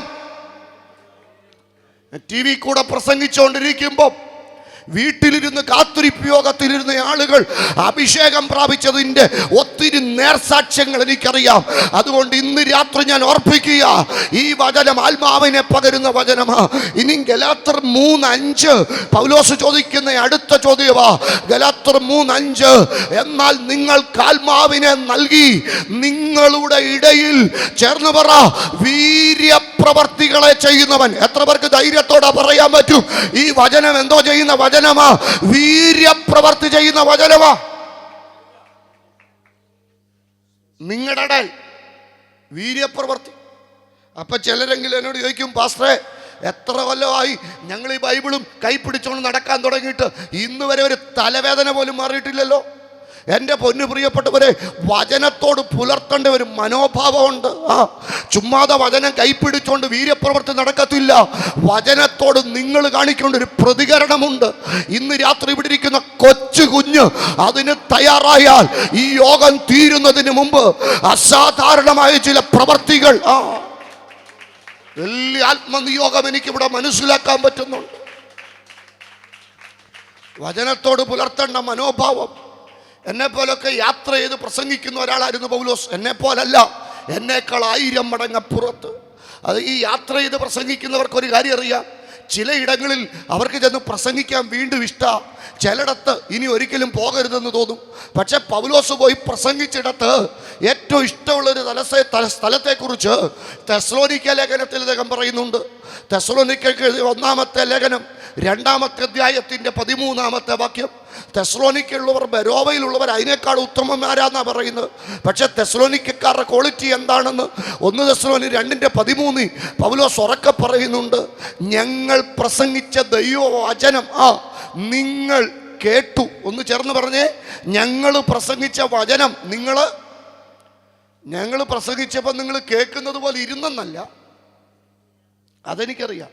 TV കൂടെ പ്രസംഗിച്ചുകൊണ്ടിരിക്കുമ്പോൾ വീട്ടിലിരുന്ന് കാത്തിരിപ്പ് യോഗത്തിലിരുന്ന ആളുകൾ അഭിഷേകം പ്രാപിച്ചതിൻ്റെ ഒത്തിരി നേർസാക്ഷ്യങ്ങൾ എനിക്കറിയാം. അതുകൊണ്ട് ഇന്ന് രാത്രി ഞാൻ ഓർപ്പിക്കുക, ഈ വചനം ആത്മാവിനെ പകരുന്ന വചനമാ. ഇനി ഗലാത്യർ 3:5 പൗലോസ് ചോദിക്കുന്ന അടുത്ത ചോദ്യമാ. ഗലാത്യർ 3:5 എന്നാൽ നിങ്ങൾക്ക് ആത്മാവിനെ നൽകി നിങ്ങളുടെ ഇടയിൽ ചേർന്ന് പറ വീര്യപ്രവർത്തികളെ ചെയ്യുന്നവൻ. എത്ര പേർക്ക് ധൈര്യത്തോടെ പറയാൻ പറ്റും ഈ വചനം എന്തോ ചെയ്യുന്ന വചനമാ? വീര്യപ്രവർത്തി ചെയ്യുന്ന വചനമാ. നിങ്ങളുടെ വീര്യപ്രവർത്തി. അപ്പൊ ചിലരെങ്കിലും എന്നോട് ചോദിക്കും, പാസ്റ്ററെ എത്ര കൊല്ലമായി ഞങ്ങൾ ഈ ബൈബിളും കൈപ്പിടിച്ചോണ്ട് നടക്കാൻ തുടങ്ങിയിട്ട് ഇന്ന് വരെ ഒരു തലവേദന പോലും മാറിയിട്ടില്ലല്ലോ. എൻ്റെ പൊന്നു പ്രിയപ്പെട്ടവരെ, വചനത്തോട് പുലർത്തേണ്ട ഒരു മനോഭാവമുണ്ട്. ചുമ്മാതെ വചനം കൈപ്പിടിച്ചോണ്ട് വീര്യപ്രവർത്തി നടക്കത്തില്ല. വചനത്തോട് നിങ്ങൾ കാണിക്കേണ്ട ഒരു പ്രതികരണമുണ്ട്. ഇന്ന് രാത്രി ഇവിടെ ഇരിക്കുന്ന കൊച്ചു കുഞ്ഞ് അതിന് തയ്യാറായാൽ ഈ യോഗം തീരുന്നതിന് മുമ്പ് അസാധാരണമായ ചില പ്രവർത്തികൾ, വലിയ ആത്മനിയോഗം എനിക്കിവിടെ മനസ്സിലാക്കാൻ പറ്റുന്നുണ്ട്. വചനത്തോട് പുലർത്തേണ്ട മനോഭാവം. എന്നെപ്പോലൊക്കെ യാത്ര ചെയ്ത് പ്രസംഗിക്കുന്ന ഒരാളായിരുന്നു പൗലോസ്. എന്നെപ്പോലല്ല, എന്നേക്കാൾ 1000 മടങ്ങ് അപ്പുറത്ത്. അത് ഈ യാത്ര ചെയ്ത് പ്രസംഗിക്കുന്നവർക്ക് ഒരു കാര്യം അറിയാം. ചിലയിടങ്ങളിൽ അവർക്ക് ചെന്ന് പ്രസംഗിക്കാൻ വീണ്ടും ഇഷ്ടമാണ്. ചിലയിടത്ത് ഇനി ഒരിക്കലും പോകരുതെന്ന് തോന്നും. പക്ഷെ പൗലോസ് പോയി പ്രസംഗിച്ചിടത്ത് ഏറ്റവും ഇഷ്ടമുള്ളൊരു സ്ഥലത്തെക്കുറിച്ച് തെസ്സലോനിക്ക ലേഖനത്തിൽ അദ്ദേഹം പറയുന്നുണ്ട്. തെസ്സലോനിക്കയ്ക്ക് 1-ാമത്തെ ലേഖനം 2-ാമത്തെ അധ്യായത്തിൻ്റെ 13-ാമത്തെ വാക്യം. തെസ്സലോനിക്കയുള്ളവർ ബെരോവയിലുള്ളവർ അതിനേക്കാൾ ഉത്തമന്മാരാന്നാണ് പറയുന്നത്. പക്ഷെ തെസ്സലോനിക്കക്കാരുടെ ക്വാളിറ്റി എന്താണെന്ന് 1 തെസ്സലോനി 2:13 പൗലോസ് ഉറക്കെ പറയുന്നുണ്ട്. ഞങ്ങൾ പ്രസംഗിച്ച ദൈവവചനം നിങ്ങൾ കേട്ടു. ഒന്ന് ചേർന്ന് പറഞ്ഞേ, ഞങ്ങൾ പ്രസംഗിച്ച വചനം ഞങ്ങൾ പ്രസംഗിച്ചപ്പോൾ നിങ്ങൾ കേൾക്കുന്നത് പോലെ ഇരുന്നെന്നല്ല. അതെനിക്കറിയാം.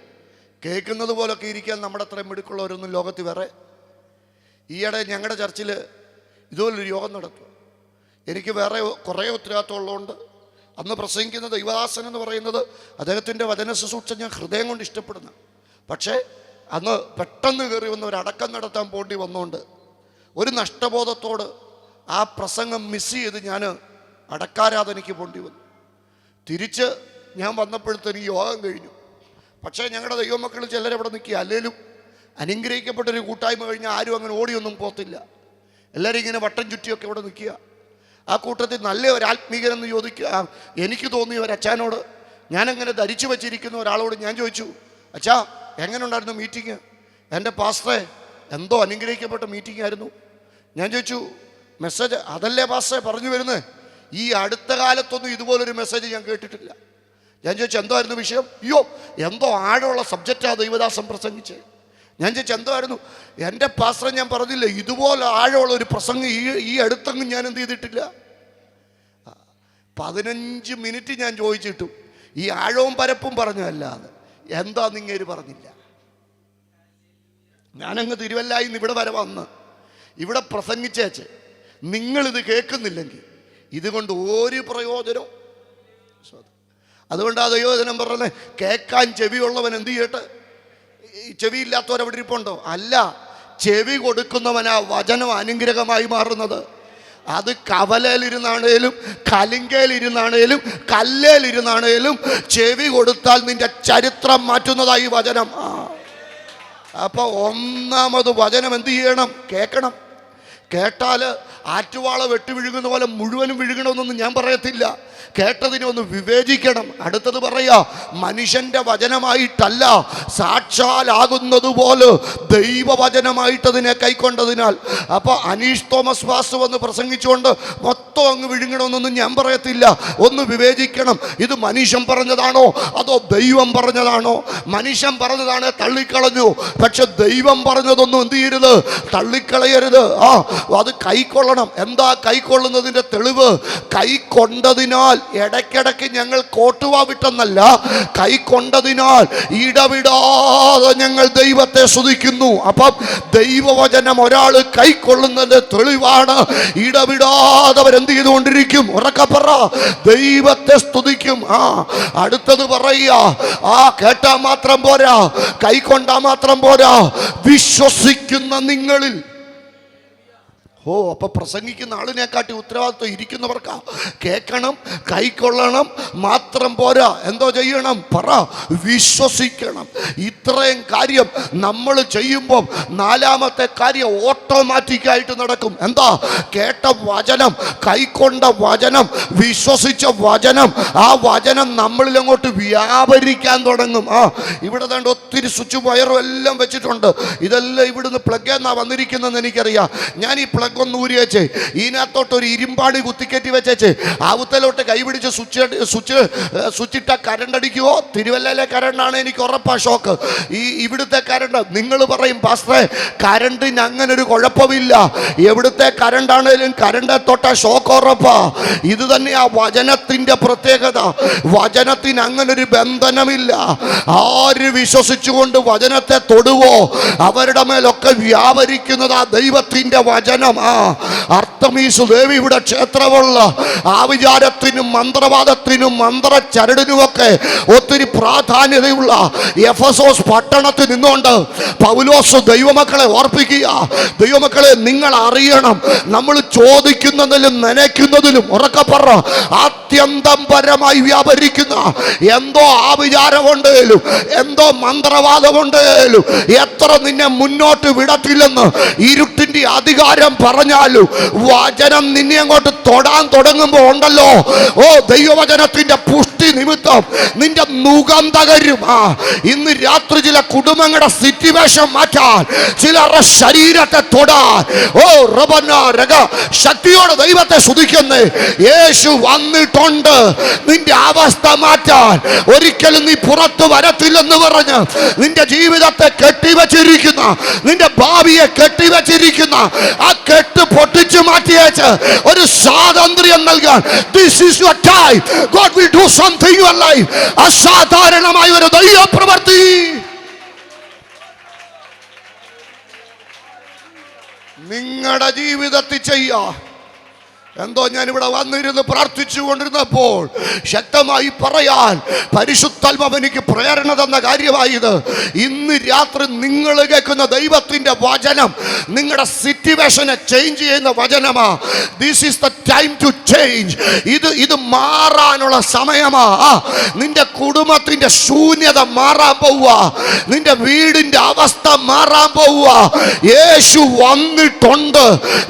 കേൾക്കുന്നത് പോലൊക്കെ ഇരിക്കാൻ നമ്മുടെ അത്രയും മിടുക്കുള്ളവരൊന്നും ലോകത്ത് വേറെ. ഈയിടെ ഞങ്ങളുടെ ചർച്ചിൽ ഇതുപോലൊരു യോഗം നടത്തുക. എനിക്ക് വേറെ കുറേ ഉത്തരവാദിത്വം ഉള്ളതുകൊണ്ട് അന്ന് പ്രസംഗിക്കുന്ന ദൈവദാസൻ എന്ന് പറയുന്നത് അദ്ദേഹത്തിൻ്റെ വചന ശുശ്രൂഷ ഞാൻ ഹൃദയം കൊണ്ട് ഇഷ്ടപ്പെടുന്നു. പക്ഷേ അന്ന് പെട്ടെന്ന് കയറി വന്ന് ഒരു അടക്കം നടത്താൻ പോണ്ടി വന്നുകൊണ്ട് ഒരു നഷ്ടബോധത്തോട് ആ പ്രസംഗം മിസ് ചെയ്ത് ഞാൻ അടക്കാരാധനയ്ക്ക് പോണ്ടി വന്നു. തിരിച്ച് ഞാൻ വന്നപ്പോഴത്തേന് യോഗം കഴിഞ്ഞു. പക്ഷേ ഞങ്ങളുടെ ദൈവമക്കൾ ചിലരവിടെ നിൽക്കുക. അല്ലേലും അനുഗ്രഹിക്കപ്പെട്ടൊരു കൂട്ടായ്മ കഴിഞ്ഞാൽ ആരും അങ്ങനെ ഓടിയൊന്നും പോകത്തില്ല. എല്ലാവരും ഇങ്ങനെ വട്ടം ചുറ്റിയൊക്കെ ഇവിടെ നിൽക്കുക. ആ കൂട്ടത്തിൽ നല്ല ഒരു ആത്മീകരെന്ന് ചോദിക്കുക. എനിക്ക് തോന്നിയ ഒരു അച്ഛനോട്, ഞാനങ്ങനെ ധരിച്ചു വച്ചിരിക്കുന്ന ഒരാളോട് ഞാൻ ചോദിച്ചു, അച്ഛാ എങ്ങനെ ഉണ്ടായിരുന്നു മീറ്റിംഗ്? എൻ്റെ പാസ്റ്ററെ എന്തോ അനുഗ്രഹിക്കപ്പെട്ട മീറ്റിംഗ് ആയിരുന്നു. ഞാൻ ചോദിച്ചു, മെസ്സേജ് അതല്ലേ പാസ്റ്ററെ പറഞ്ഞു വരുന്നത്? ഈ അടുത്ത കാലത്തൊന്നും ഇതുപോലൊരു മെസ്സേജ് ഞാൻ കേട്ടിട്ടില്ല. ഞാൻ ചോദിച്ചു, എന്തായിരുന്നു വിഷയം? അയ്യോ എന്തോ ആഴമുള്ള സബ്ജക്റ്റാണ് ദൈവദാസൻ പ്രസംഗിച്ചത്. ഞാൻ ചോദിച്ചു, എന്തോ ആയിരുന്നു? എൻ്റെ പാസ്റ്ററെ ഞാൻ പറഞ്ഞില്ല ഇതുപോലെ ആഴമുള്ള ഒരു പ്രസംഗം ഈ അടുത്തെങ്ങും ഞാൻ എന്ത് ചെയ്തിട്ടില്ല. 15 മിനിറ്റ് ഞാൻ ചോദിച്ചിട്ടു ഈ ആഴവും പരപ്പും പറഞ്ഞതല്ലാതെ എന്താ നിങ്ങേര് പറഞ്ഞില്ല. ഞാനങ്ങ് തിരുവല്ലായി നിന്ന് ഇവിടെ വരെ വന്ന് ഇവിടെ പ്രസംഗിച്ചേച്ച് നിങ്ങളിത് കേൾക്കുന്നില്ലെങ്കിൽ ഇതുകൊണ്ട് ഒരു പ്രയോജനവും. അതുകൊണ്ട് ആ ദൈവവചനം പറഞ്ഞത്, കേൾക്കാൻ ചെവിയുള്ളവൻ എന്ത് ചെയ്യട്ടെ? ചെവിയില്ലാത്തവരവിടെ ഇരിപ്പുണ്ടോ? അല്ല, ചെവി കൊടുക്കുന്നവനാ വചനം അനുഗ്രഹമായി മാറുന്നത്. അത് കവലയിലിരുന്നാണേലും കലിങ്കയിലിരുന്നാണേലും കല്ലേലിരുന്നാണേലും ചെവി കൊടുത്താൽ നിന്റെ ചരിത്രം മാറ്റുന്നതായി വചനം. അപ്പൊ ഒന്നാമത് വചനം എന്ത് ചെയ്യണം? കേൾക്കണം. കേട്ടാൽ ആറ്റുവാള വെട്ടി വിഴുകുന്ന പോലെ മുഴുവനും വിഴുകണമെന്നൊന്നും ഞാൻ പറയത്തില്ല. കേട്ടതിനെ ഒന്ന് വിവേചിക്കണം. അടുത്തത് പറയാ, മനുഷ്യന്റെ വചനമായിട്ടല്ല സാക്ഷാലാകുന്നത് പോലെ ദൈവവചനമായിട്ടതിനെ കൈക്കൊണ്ടതിനാൽ. അപ്പൊ അനീഷ് തോമസ് പാസ്റ്റർ വന്ന് പ്രസംഗിച്ചുകൊണ്ട് മൊത്തം അങ്ങ് വിഴുങ്ങണമെന്നൊന്നും ഞാൻ പറയത്തില്ല. ഒന്ന് വിവേചിക്കണം. ഇത് മനുഷ്യൻ പറഞ്ഞതാണോ അതോ ദൈവം പറഞ്ഞതാണോ? മനുഷ്യൻ പറഞ്ഞതാണെ തള്ളിക്കളഞ്ഞു. പക്ഷെ ദൈവം പറഞ്ഞതൊന്നും എന്ത് ചെയ്യരുത്? തള്ളിക്കളയരുത്. അത് കൈക്കൊള്ളണം. എന്താ കൈക്കൊള്ളുന്നതിന്റെ തെളിവ്? കൈക്കൊണ്ടതിനാൽ ഇടയ്ക്കിടയ്ക്ക് ഞങ്ങൾ കോട്ടുവാ വിട്ടെന്നല്ല, കൈക്കൊണ്ടതിനാൽ ഇടവിടാതെ ഞങ്ങൾ ദൈവത്തെ സ്തുതിക്കുന്നു. അപ്പം ദൈവവചനം ഒരാൾ കൈക്കൊള്ളുന്നതിന്റെ തെളിവാണ്. ഇടവിടാതെ അവരെന്ത് ചെയ്തുകൊണ്ടിരിക്കും? ഉറക്കപ്പറ, ദൈവത്തെ സ്തുതിക്കും. അടുത്തത് പറയുക, കേട്ടാ മാത്രം പോരാ, കൈക്കൊണ്ടാ മാത്രം പോരാ, വിശ്വസിക്കുന്ന നിങ്ങളിൽ. അപ്പൊ പ്രസംഗിക്കുന്ന ആളിനെക്കാട്ടി ഉത്തരവാദിത്വം ഇരിക്കുന്നവർക്കാ. കേൾക്കണം, കൈക്കൊള്ളണം, മാത്രം പോരാ, എന്തോ ചെയ്യണം? പറ, വിശ്വസിക്കണം. ഇത്രയും കാര്യം നമ്മൾ ചെയ്യുമ്പോൾ നാലാമത്തെ കാര്യം ഓട്ടോമാറ്റിക്കായിട്ട് നടക്കും. എന്താ? കേട്ട വചനം, കൈക്കൊണ്ട വചനം, വിശ്വസിച്ച വചനം, ആ വചനം നമ്മളിൽ അങ്ങോട്ട് വ്യാപരിക്കാൻ തുടങ്ങും. ഇവിടെ വേണ്ട ഒത്തിരി സ്വിച്ച് വയറും എല്ലാം വെച്ചിട്ടുണ്ട്. ഇതെല്ലാം ഇവിടുന്ന് പ്ലഗ് എന്നാ വന്നിരിക്കുന്നതെന്ന് എനിക്കറിയാം. ഞാൻ ഈ പ്ലഗ് ഒന്ന് ഊരി വെച്ചേ, ഇതിനകത്തോട്ട് ഒരു ഇരുമ്പാടി കുത്തിക്കറ്റി വെച്ചേച്ച് ആവുത്തലോട്ട് കൈപിടിച്ച് സ്വിച്ചിട്ട കരണ്ട് അടിക്കുവോ? തിരുവല്ലയിലെ കരണ്ടാണ് എനിക്ക് ഉറപ്പാ ഷോക്ക്. ഇവിടുത്തെ കരണ്ട് നിങ്ങൾ പറയും പാസ്റ്ററെ കരണ്ടിന് അങ്ങനെ ഒരു കുഴപ്പമില്ല. എവിടുത്തെ കരണ്ടാണേലും കരണ്ട് തൊട്ട ഷോക്ക് ഉറപ്പാ. ഇത് തന്നെയാ വചനത്തിന്റെ പ്രത്യേകത. വചനത്തിന് അങ്ങനെ ഒരു ബന്ധനമില്ല. ആര് വിശ്വസിച്ചുകൊണ്ട് വചനത്തെ തൊടുവോ അവരുടെ മേലൊക്കെ വ്യാപരിക്കുന്നതാ ദൈവത്തിന്റെ വചനം. അർത്തമീസ് ദേവിയുടെ ക്ഷേത്രമുള്ള ആവിചാരത്തിനും മന്ത്രവാദത്തിനും മന്ത്രച്ചരടിനുമൊക്കെ ഒത്തിരി പ്രാധാന്യതയുള്ള എഫെസോസ് പട്ടണത്തിൽ നിന്നുകൊണ്ട് പൗലോസ് ദൈവമക്കളെ ഓർപ്പിക്കുക, ദൈവമക്കളെ നിങ്ങൾ അറിയണം, നമ്മൾ ചോദിക്കുന്നതിലും നനയ്ക്കുന്നതിലും ഉറക്കപ്പറ അത്യന്തം പരമായി വ്യാപരിക്കുന്ന എന്തോ ആവിചാരമുണ്ടേലും എന്തോ മന്ത്രവാദമുണ്ടേലും എത്ര നിന്നെ മുന്നോട്ട് വിടത്തില്ലെന്ന് ഇരുട്ടിന്റെ അധികാരം പറഞ്ഞാലും വചനം നിന്നെ അങ്ങോട്ട് തൊടാൻ തുടങ്ങുമ്പോ ഉണ്ടല്ലോ, ദൈവവചനത്തിന്റെ പുഷ്ടി നിമിത്തം നിന്റെ മുഖം തകരും. ഇന്ന് രാത്രി ചില കുടുംബങ്ങളുടെ സിറ്റുവേഷൻ മാറ്റാൻ, ചിലരുടെ ശരീരത്തെ തൊടാൻ ശക്തിയോടെ ദൈവത്തെ സ്തുതിക്കുന്നേ. യേശു വന്നിട്ടുണ്ട് നിന്റെ അവസ്ഥ മാറ്റാൻ. ഒരിക്കലും നീ പുറത്തു വരത്തില്ലെന്ന് പറഞ്ഞ് നിന്റെ ജീവിതത്തെ കെട്ടിവച്ചിരിക്കുന്ന, നിന്റെ ഭാവിയെ കെട്ടിവച്ചിരിക്കുന്ന ആ കെട്ട് പൊട്ടിച്ചു മാറ്റിയേച്ച് ഒരു സ്വാതന്ത്ര്യം നൽകാൻ. This is your time. God will do something in your life. അസാധാരണമായ ഒരു ദൈവപ്രവൃത്തി നിങ്ങളുടെ ജീവിതത്തിൽ ചെയ്യാം. എന്തോ ഞാനിവിടെ വന്നിരുന്ന് പ്രാർത്ഥിച്ചു കൊണ്ടിരുന്നപ്പോൾ ശക്തമായി പറയാൻ പരിശുദ്ധാത്മാവ് എനിക്ക് പ്രേരണ തന്ന കാര്യമായത്, ഇന്ന് രാത്രി നിങ്ങൾ കേൾക്കുന്ന ദൈവത്തിന്റെ വചനം നിങ്ങളുടെ സിറ്റുവേഷനെ ചേഞ്ച് ചെയ്യുന്ന വചനമാ. This is the time to change. ഇത് മാറാനുള്ള സമയമാ. നിന്റെ കുടുംബത്തിന്റെ ശൂന്യത മാറാൻ പോവുക. നിന്റെ വീടിന്റെ അവസ്ഥ മാറാൻ പോവുക. യേശു വന്നിട്ടുണ്ട്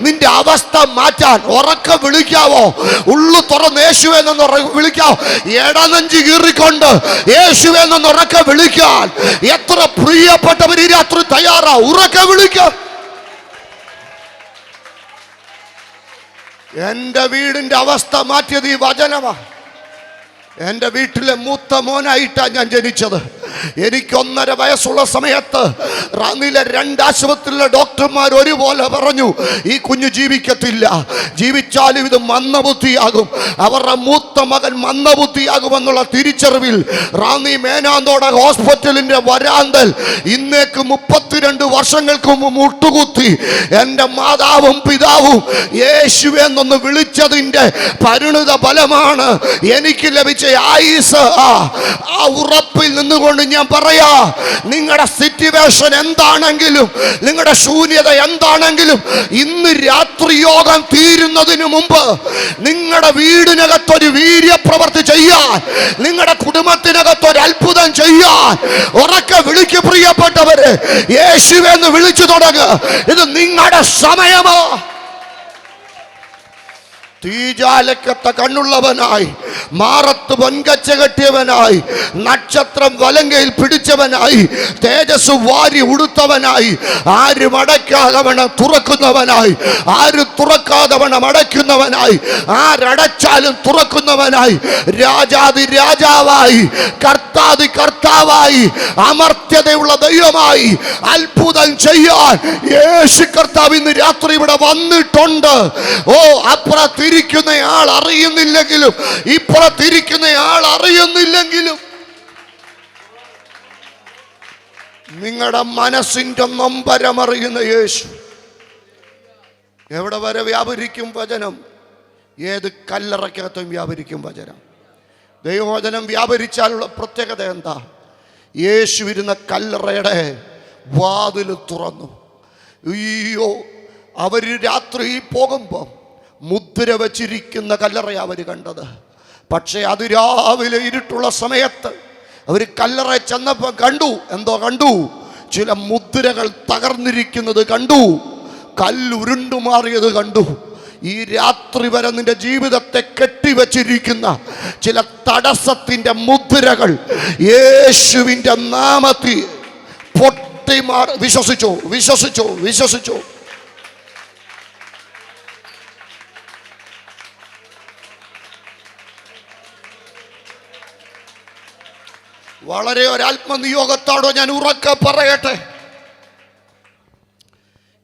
നിന്റെ അവസ്ഥ മാറ്റാൻ. ഉറക്കെ വിളിക്കാവോ? ഉള്ളു തുറന്ന് യേശുവെ നിന്ന് വിളിക്കാവോ? ഇടനെഞ്ച് കീറിക്കൊണ്ട് യേശുവെ നിന്ന് ഉറക്കെ വിളിക്കാൻ എത്ര പ്രിയപ്പെട്ടവർ ഈ രാത്രി തയ്യാറാ? ഉറക്കെ വിളിക്കാം. എന്റെ വീടിന്റെ അവസ്ഥ മാറ്റിയത് ഈ വചനമാ. എൻ്റെ വീട്ടിലെ മൂത്ത മോനായിട്ടാണ് ഞാൻ ജനിച്ചത്. എനിക്ക് 1.5 വയസ്സുള്ള സമയത്ത് റാന്നിയിലെ 2 ആശുപത്രിയിലെ ഡോക്ടർമാർ ഒരുപോലെ പറഞ്ഞു, ഈ കുഞ്ഞ് ജീവിക്കത്തില്ല, ജീവിച്ചാലും ഇത് മന്ദബുദ്ധിയാകും. അവരുടെ മൂത്ത മകൻ മന്ദബുദ്ധിയാകുമെന്നുള്ള തിരിച്ചറിവിൽ റാന്നി മേനാന്തോട ഹോസ്പിറ്റലിന്റെ വരാന്തൽ ഇന്നേക്ക് 32 വർഷങ്ങൾക്ക് മുമ്പ് മുട്ടുകുത്തി എൻ്റെ മാതാവും പിതാവും യേശുവെന്നൊന്ന് വിളിച്ചതിൻ്റെ പരിണിത ഫലമാണ് എനിക്ക് ലഭിച്ച ആയുസ്. ആ ഉറപ്പിൽ നിന്നുകൊണ്ട് ഞാൻ പറയാ, നിങ്ങളുടെ സിറ്റുവേഷൻ എന്താണെങ്കിലും, നിങ്ങളുടെ ശൂന്യത എന്താണെങ്കിലും, ഇന്ന് രാത്രി യോഗം തീരുന്നതിന് മുമ്പ് നിങ്ങളുടെ വീടിനകത്തൊരു വീര്യപ്രവർത്തി ചെയ്യാൻ, നിങ്ങളുടെ കുടുംബത്തിനകത്തൊരു അത്ഭുതം ചെയ്യാൻ ഉറക്കെ വിളിക്ക്. പ്രിയപ്പെട്ടവരെ, യേശുവെന്ന് വിളിച്ചു തുടങ്ങുക. ഇത് നിങ്ങളുടെ സമയമോ? തീജാലക്കത്ത കണ്ണുള്ളവനായി, മാറത്ത് പൊൻകച്ച കെട്ടിയവനായി, നക്ഷത്രം വലങ്കയിൽ പിടിച്ചവനായി, തേജസ് വാരി ഉടുത്തവനായി, ആരും അടയ്ക്കാതവണ തുറക്കുന്നവനായി, ആരും തുറക്കാതവണ്ണം അടയ്ക്കുന്നവനായി, ആരടച്ചാലും തുറക്കുന്നവനായി, രാജാതി രാജാവായി, കർത്താതി കർത്താവായി, അമർത്യതയുള്ള ദൈവമായി അത്ഭുതം ചെയ്യാൻ യേശു കർത്താവ് ഇന്ന് രാത്രി ഇവിടെ വന്നിട്ടുണ്ട്. ഓ, അപ്പുറത്തിരിക്കുന്നയാൾ അറിയുന്നില്ലെങ്കിലും, ഇപ്പുറത്തിരിക്കുന്നയാൾ അറിയുന്നില്ലെങ്കിലും, നിങ്ങളുടെ മനസ്സിന്റെ നൊമ്പരമറിയുന്ന യേശു എവിടെ വരെ വ്യാപരിക്കും വചനം? ഏത് കല്ലറയ്ക്കകത്തും വ്യാപരിക്കും വചനം. ദൈവവചനം വ്യാപരിച്ചാലുള്ള പ്രത്യേകത എന്താ? യേശു ഇരുന്ന കല്ലറയുടെ വാതിൽ തുറന്നു. അയ്യോ, അവർ രാത്രി പോകുമ്പോൾ മുദ്ര വച്ചിരിക്കുന്ന കല്ലറയാണ് അവർ കണ്ടത്. പക്ഷേ അത് രാവിലെ ഇരുട്ടുള്ള സമയത്ത് അവർ കല്ലറ ചെന്നപ്പോൾ കണ്ടു. എന്തോ കണ്ടു? ചില മുദ്രകൾ തകർന്നിരിക്കുന്നത് കണ്ടു, കല്ലുരുണ്ടുമാറിയത് കണ്ടു. ഈ രാത്രി വരെ നിന്റെ ജീവിതത്തെ കെട്ടിവച്ചിരിക്കുന്ന ചില തടസ്സത്തിന്റെ മുദ്രകൾ യേശുവിൻ്റെ നാമത്തിൽ പൊട്ടിമാറി. വിശ്വസിച്ചോ? വിശ്വസിച്ചോ? വിശ്വസിച്ചോ? വളരെ ഒരാത്മനിയോഗത്തോടെ ഞാൻ ഉറക്കെ പറയട്ടെ,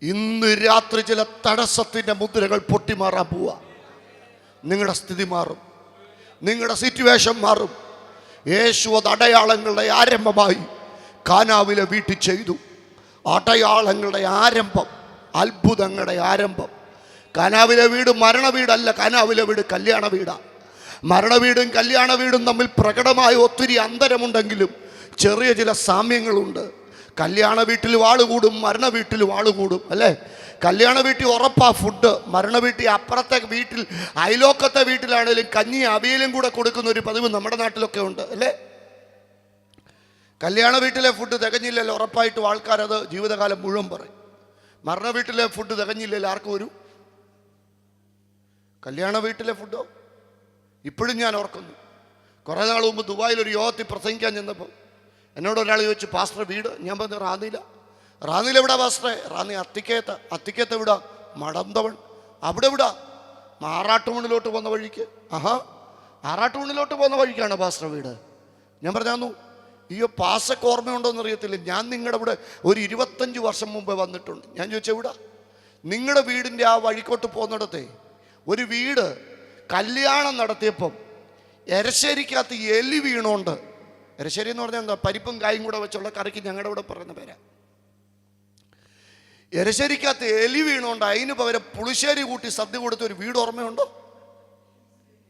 ഇന്ന് രാത്രി ചില തടസ്സത്തിന്റെ മുദ്രകൾ പൊട്ടിമാറാൻ പോവുക. നിങ്ങളുടെ സ്ഥിതി മാറും, നിങ്ങളുടെ സിറ്റുവേഷൻ മാറും. യേശു അത് അടയാളങ്ങളുടെ ആരംഭമായി കാനാവിലെ വീട്ടിൽ ചെയ്തു. അടയാളങ്ങളുടെ ആരംഭം, അത്ഭുതങ്ങളുടെ ആരംഭം. കാനാവിലെ വീട് മരണ വീടല്ല, കാനാവിലെ വീട് കല്യാണ വീടാണ്. മരണവീടും കല്യാണ വീടും തമ്മിൽ പ്രകടമായ ഒത്തിരി അന്തരമുണ്ടെങ്കിലും ചെറിയ ചില സാമ്യങ്ങളുണ്ട്. കല്യാണ വീട്ടിൽ വാളുകൂടും, മരണ വീട്ടിൽ വാളുകൂടും, അല്ലേ? കല്യാണ വീട്ടിൽ ഉറപ്പാ ഫുഡ്, മരണ വീട്ടിൽ അപ്പുറത്തെ വീട്ടിൽ അയലോക്കത്തെ വീട്ടിലാണെങ്കിലും കഞ്ഞി അവിയലും കൂടെ കൊടുക്കുന്ന ഒരു പതിവ് നമ്മുടെ നാട്ടിലൊക്കെ ഉണ്ട്, അല്ലേ? കല്യാണ വീട്ടിലെ ഫുഡ് തികഞ്ഞില്ലല്ലോ, ഉറപ്പായിട്ടും ആൾക്കാരത് ജീവിതകാലം മുഴുവൻ പറയും. മരണ വീട്ടിലെ ഫുഡ് തികഞ്ഞില്ലല്ലോ ആർക്കും ഒരു. കല്യാണ വീട്ടിലെ ഫുഡോ ഇപ്പോഴും ഞാൻ ഓർക്കുന്നു. കുറേ നാൾ മുമ്പ് ദുബായിൽ ഒരു യോഗത്തിൽ പ്രസംഗിക്കാൻ ചെന്നപ്പോൾ എന്നോട് ഒരാൾ ചോദിച്ചു, പാസ്റ്റർ വീട്? ഞാൻ പറഞ്ഞു, റാന്നിയില. റാന്നിയിൽ എവിടാ പാസ്റ്ററെ? റാന്നി അത്തിക്കയത്ത് എവിടാ? മടന്തവൺ. അവിടെ എവിടാ? ആറാട്ടുമണ്ണിലോട്ട് പോകുന്ന വഴിക്ക്. ആറാട്ടുമണ്ണിലോട്ട് പോകുന്ന വഴിക്കാണ് പാസ്റ്റർ വീട്. ഞാൻ പറഞ്ഞു, അയ്യോ പാസൊക്കെ ഓർമ്മയുണ്ടോയെന്ന് അറിയത്തില്ല, ഞാൻ നിങ്ങളുടെ ഇവിടെ ഒരു 25 വർഷം മുമ്പ് വന്നിട്ടുണ്ട്. ഞാൻ ചോദിച്ചെവിടാ? നിങ്ങളുടെ വീടിൻ്റെ ആ വഴിക്കോട്ട് പോകുന്നിടത്തെ ഒരു വീട് കല്യാണം നടത്തിയപ്പം എരശ്ശേരിക്കകത്ത് എലി വീണോണ്ട്, എരശ്ശേരി എന്ന് പറഞ്ഞാൽ എന്താ, പരിപ്പും കായും കൂടെ വെച്ചുള്ള കറിക്ക് ഞങ്ങളുടെ ഇവിടെ പറയുന്ന പേരാ. എരശ്ശേരിക്കകത്ത് എലി വീണുകൊണ്ട് അതിന് പകരം പുളിശ്ശേരി കൂട്ടി സദ്യ കൊടുത്ത ഒരു വീട് ഓർമ്മയുണ്ടോ?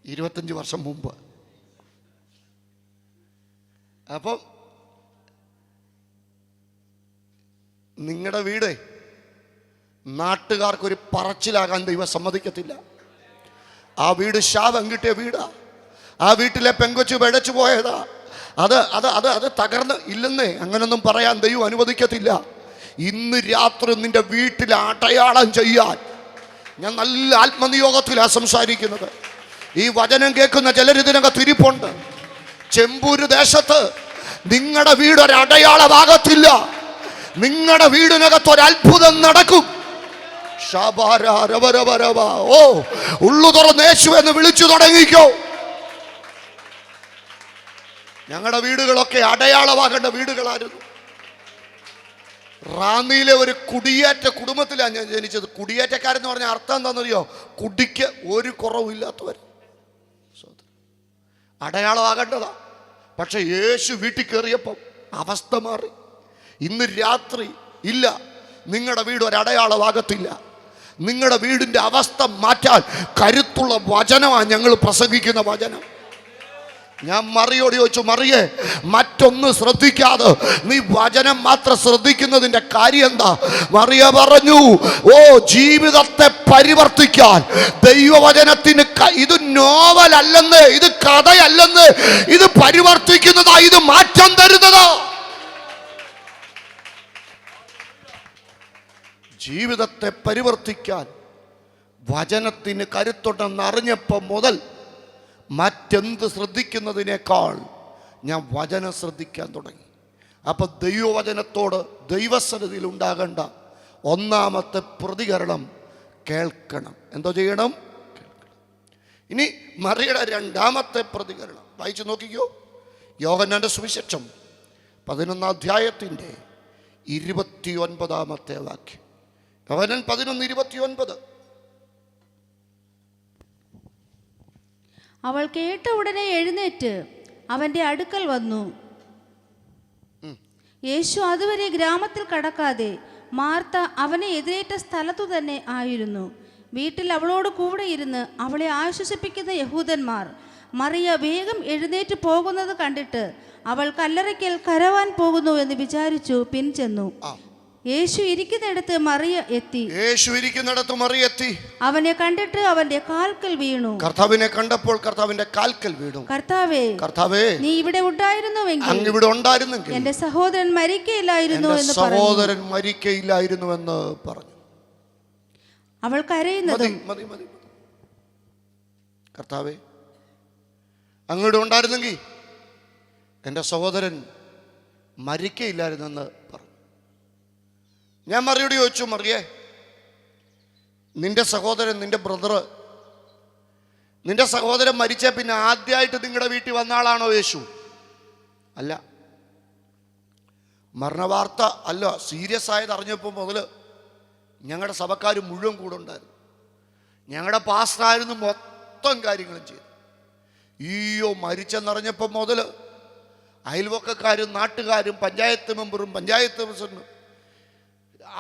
25 വർഷം മുമ്പ്. അപ്പം നിങ്ങളുടെ വീട് നാട്ടുകാർക്കൊരു പറച്ചിലാകാൻ ദൈവം സമ്മതിക്കത്തില്ല. ആ വീട് ശാപം കിട്ടിയ വീടാ. ആ വീട്ടിലെ പെങ്കൊച്ചു പിഴച്ചു പോയതാ. അത് അത് അത് അത് തകർന്ന് ഇല്ലെന്നേ, അങ്ങനൊന്നും പറയാൻ ദൈവം അനുവദിക്കത്തില്ല. ഇന്ന് രാത്രി നിന്റെ വീട്ടിൽ അടയാളം ചെയ്യാൻ ഞാൻ നല്ല ആത്മനിയോഗത്തിലാണ് സംസാരിക്കുന്നത്. ഈ വചനം കേൾക്കുന്ന ചിലരിതിനകത്ത് ഇരിപ്പുണ്ട്. ചെമ്പൂര് ദേശത്ത് നിങ്ങളുടെ വീട് ഒരു അടയാളമാകത്തില്ല. നിങ്ങളുടെ വീടിനകത്ത് ഒരു അത്ഭുതം നടക്കും. ഓ, ഉള്ളു തുറന്ന് യേശു എന്ന് വിളിച്ചു തുടങ്ങിക്കോ. ഞങ്ങളുടെ വീടുകളൊക്കെ അടയാളമാകേണ്ട വീടുകളായിരുന്നു. റാന്നിയിലെ ഒരു കുടിയേറ്റ കുടുംബത്തിലാണ് ഞാൻ ജനിച്ചത്. കുടിയേറ്റക്കാരെന്ന് പറഞ്ഞാൽ അർത്ഥം എന്താണെന്നറിയോ? കുടിക്ക് ഒരു കുറവില്ലാത്തവർ. അടയാളമാകേണ്ടതാ. പക്ഷെ യേശു വീട്ടിൽ കയറിയപ്പം അവസ്ഥ മാറി. ഇന്ന് രാത്രി ഇല്ല, നിങ്ങളുടെ വീട് ഒരു അടയാളമാകത്തില്ല. നിങ്ങളുടെ വീടിൻ്റെ അവസ്ഥ മാറ്റാൻ കരുത്തുള്ള വചനമാണ് ഞങ്ങൾ പ്രസംഗിക്കുന്ന വചനം. ഞാൻ മറിയോട് ചോദിച്ചു, മറിയേ, മറ്റൊന്നും ശ്രദ്ധിക്കാതെ നീ വചനം മാത്രം ശ്രദ്ധിക്കുന്നതിൻ്റെ കാര്യം എന്താ? മറിയ പറഞ്ഞു, ഓ, ജീവിതത്തെ പരിവർത്തിക്കാൻ ദൈവവചനത്തിന് ഇത് നോവലല്ലെന്ന്, ഇത് കഥയല്ലെന്ന്, ഇത് പരിവർത്തിക്കുന്നതാ, ഇത് മാറ്റം തരുന്നതാ. ജീവിതത്തെ പരിവർത്തിക്കാൻ വചനത്തിന് കരുത്തുണ്ടെന്ന് അറിഞ്ഞപ്പോൾ മുതൽ മറ്റെന്ത് ശ്രദ്ധിക്കുന്നതിനേക്കാൾ ഞാൻ വചനം ശ്രദ്ധിക്കാൻ തുടങ്ങി. അപ്പം ദൈവവചനത്തോട് ദൈവസന്നിധിയിൽ ഉണ്ടാകേണ്ട ഒന്നാമത്തെ പ്രതികരണം കേൾക്കണം. എന്തോ ചെയ്യണം? കേൾക്കണം. ഇനി മറിയുടെ രണ്ടാമത്തെ പ്രതികരണം വായിച്ചു നോക്കിക്കോ. യോഹന്നാന്റെ സുവിശേഷം 11 അധ്യായത്തിൻ്റെ 29 വാക്യം. യോഹന്നാൻ 11:29. അവൾ കേട്ട ഉടനെ എഴുന്നേറ്റ് അവന്റെ അടുക്കൽ വന്നു. യേശു അതുവരെ ഗ്രാമത്തിൽ കടക്കാതെ മാർത്ത അവനെ എതിരേറ്റ സ്ഥലത്തു തന്നെ ആയിരുന്നു. വീട്ടിൽ അവളോട് കൂടെ ഇരുന്ന് അവളെ ആശ്വസിപ്പിക്കുന്ന യഹൂദന്മാർ മറിയ വേഗം എഴുന്നേറ്റ് പോകുന്നത് കണ്ടിട്ട് അവൾ കല്ലറയ്ക്കൽ കരവാൻ പോകുന്നു എന്ന് വിചാരിച്ചു പിൻചെന്നു. യേശു ഇരിക്കുന്നിടത്ത് മറിയ എത്തി. അവനെ കണ്ടിട്ട് അവന്റെ കാൽക്കൽ വീണു. കർത്താവിനെ കണ്ടപ്പോൾ കർത്താവിന്റെ കാൽക്കൽ വീണു. കർത്താവേ, നീ ഇവിടെ ഉണ്ടായിരുന്നുവെങ്കിൽ എന്റെ സഹോദരൻ മരിക്കയില്ലായിരുന്നു എന്ന് പറഞ്ഞു. അവൾ കരയുന്നത്, കർത്താവേ, അങ്ങോട്ട് ഉണ്ടായിരുന്നെങ്കിൽ എൻ്റെ സഹോദരൻ മരിക്കയില്ലായിരുന്നെന്ന് പറഞ്ഞു. ഞാൻ മറിയോട് ചോദിച്ചു, മറിയേ, നിന്റെ സഹോദരൻ, നിന്റെ ബ്രദർ, നിന്റെ സഹോദരൻ മരിച്ച പിന്നെ ആദ്യമായിട്ട് നിങ്ങളുടെ വീട്ടിൽ വന്ന ആളാണോ യേശു? അല്ല. മരണവാർത്ത അല്ല, സീരിയസ് ആയത് അറിഞ്ഞപ്പോൾ മുതൽ ഞങ്ങളുടെ സഭക്കാർ മുഴുവൻ കൂടെ ഉണ്ടായിരുന്നു. ഞങ്ങളുടെ പാസ്റ്ററായിരുന്നു മൊത്തം കാര്യങ്ങളും ചെയ്തു. ഈയോ മരിച്ചെന്നറിഞ്ഞപ്പോൾ മുതൽ അയൽവക്കക്കാരും നാട്ടുകാരും പഞ്ചായത്ത് മെമ്പറും പഞ്ചായത്ത് പ്രസിഡന്റും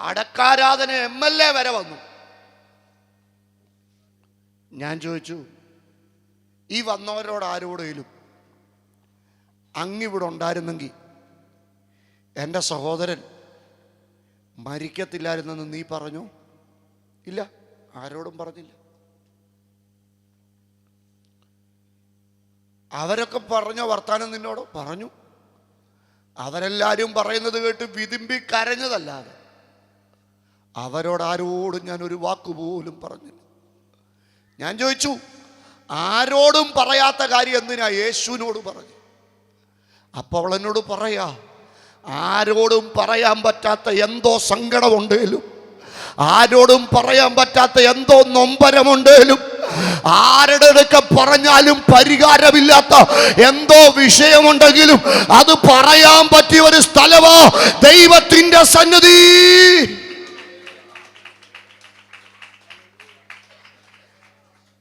അടക്കാരാധന MLA വരെ വന്നു. ഞാൻ ചോദിച്ചു, ഈ വന്നവരോട് ആരോടെങ്കിലും അങ്ങിവിടെ ഉണ്ടായിരുന്നെങ്കിൽ എൻ്റെ സഹോദരൻ മരിക്കത്തില്ലായിരുന്നെന്ന് നീ പറഞ്ഞു? ഇല്ല, ആരോടും പറഞ്ഞില്ല. അവരൊക്കെ പറഞ്ഞ വർത്താനം നിന്നോട് പറഞ്ഞു. അവരെല്ലാവരും പറയുന്നത് കേട്ട് വിതുമ്പി കരഞ്ഞതല്ലാതെ അവരോടാരോടും ഞാൻ ഒരു വാക്കുപോലും പറഞ്ഞില്ല. ഞാൻ ചോദിച്ചു, ആരോടും പറയാത്ത കാര്യം എന്തിനാ യേശുവിനോട് പറഞ്ഞു? അപ്പോൾ അവൾ എന്നോട് പറയാ, ആരോടും പറയാൻ പറ്റാത്ത എന്തോ സങ്കടമുണ്ടേലും, ആരോടും പറയാൻ പറ്റാത്ത എന്തോ നൊമ്പരമുണ്ടേലും, ആരുടെയൊക്കെ പറഞ്ഞാലും പരിഹാരമില്ലാത്ത എന്തോ വിഷയമുണ്ടെങ്കിലും അത് പറയാൻ പറ്റിയ ഒരു സ്ഥലമാ ദൈവത്തിന്റെ സന്നിധി.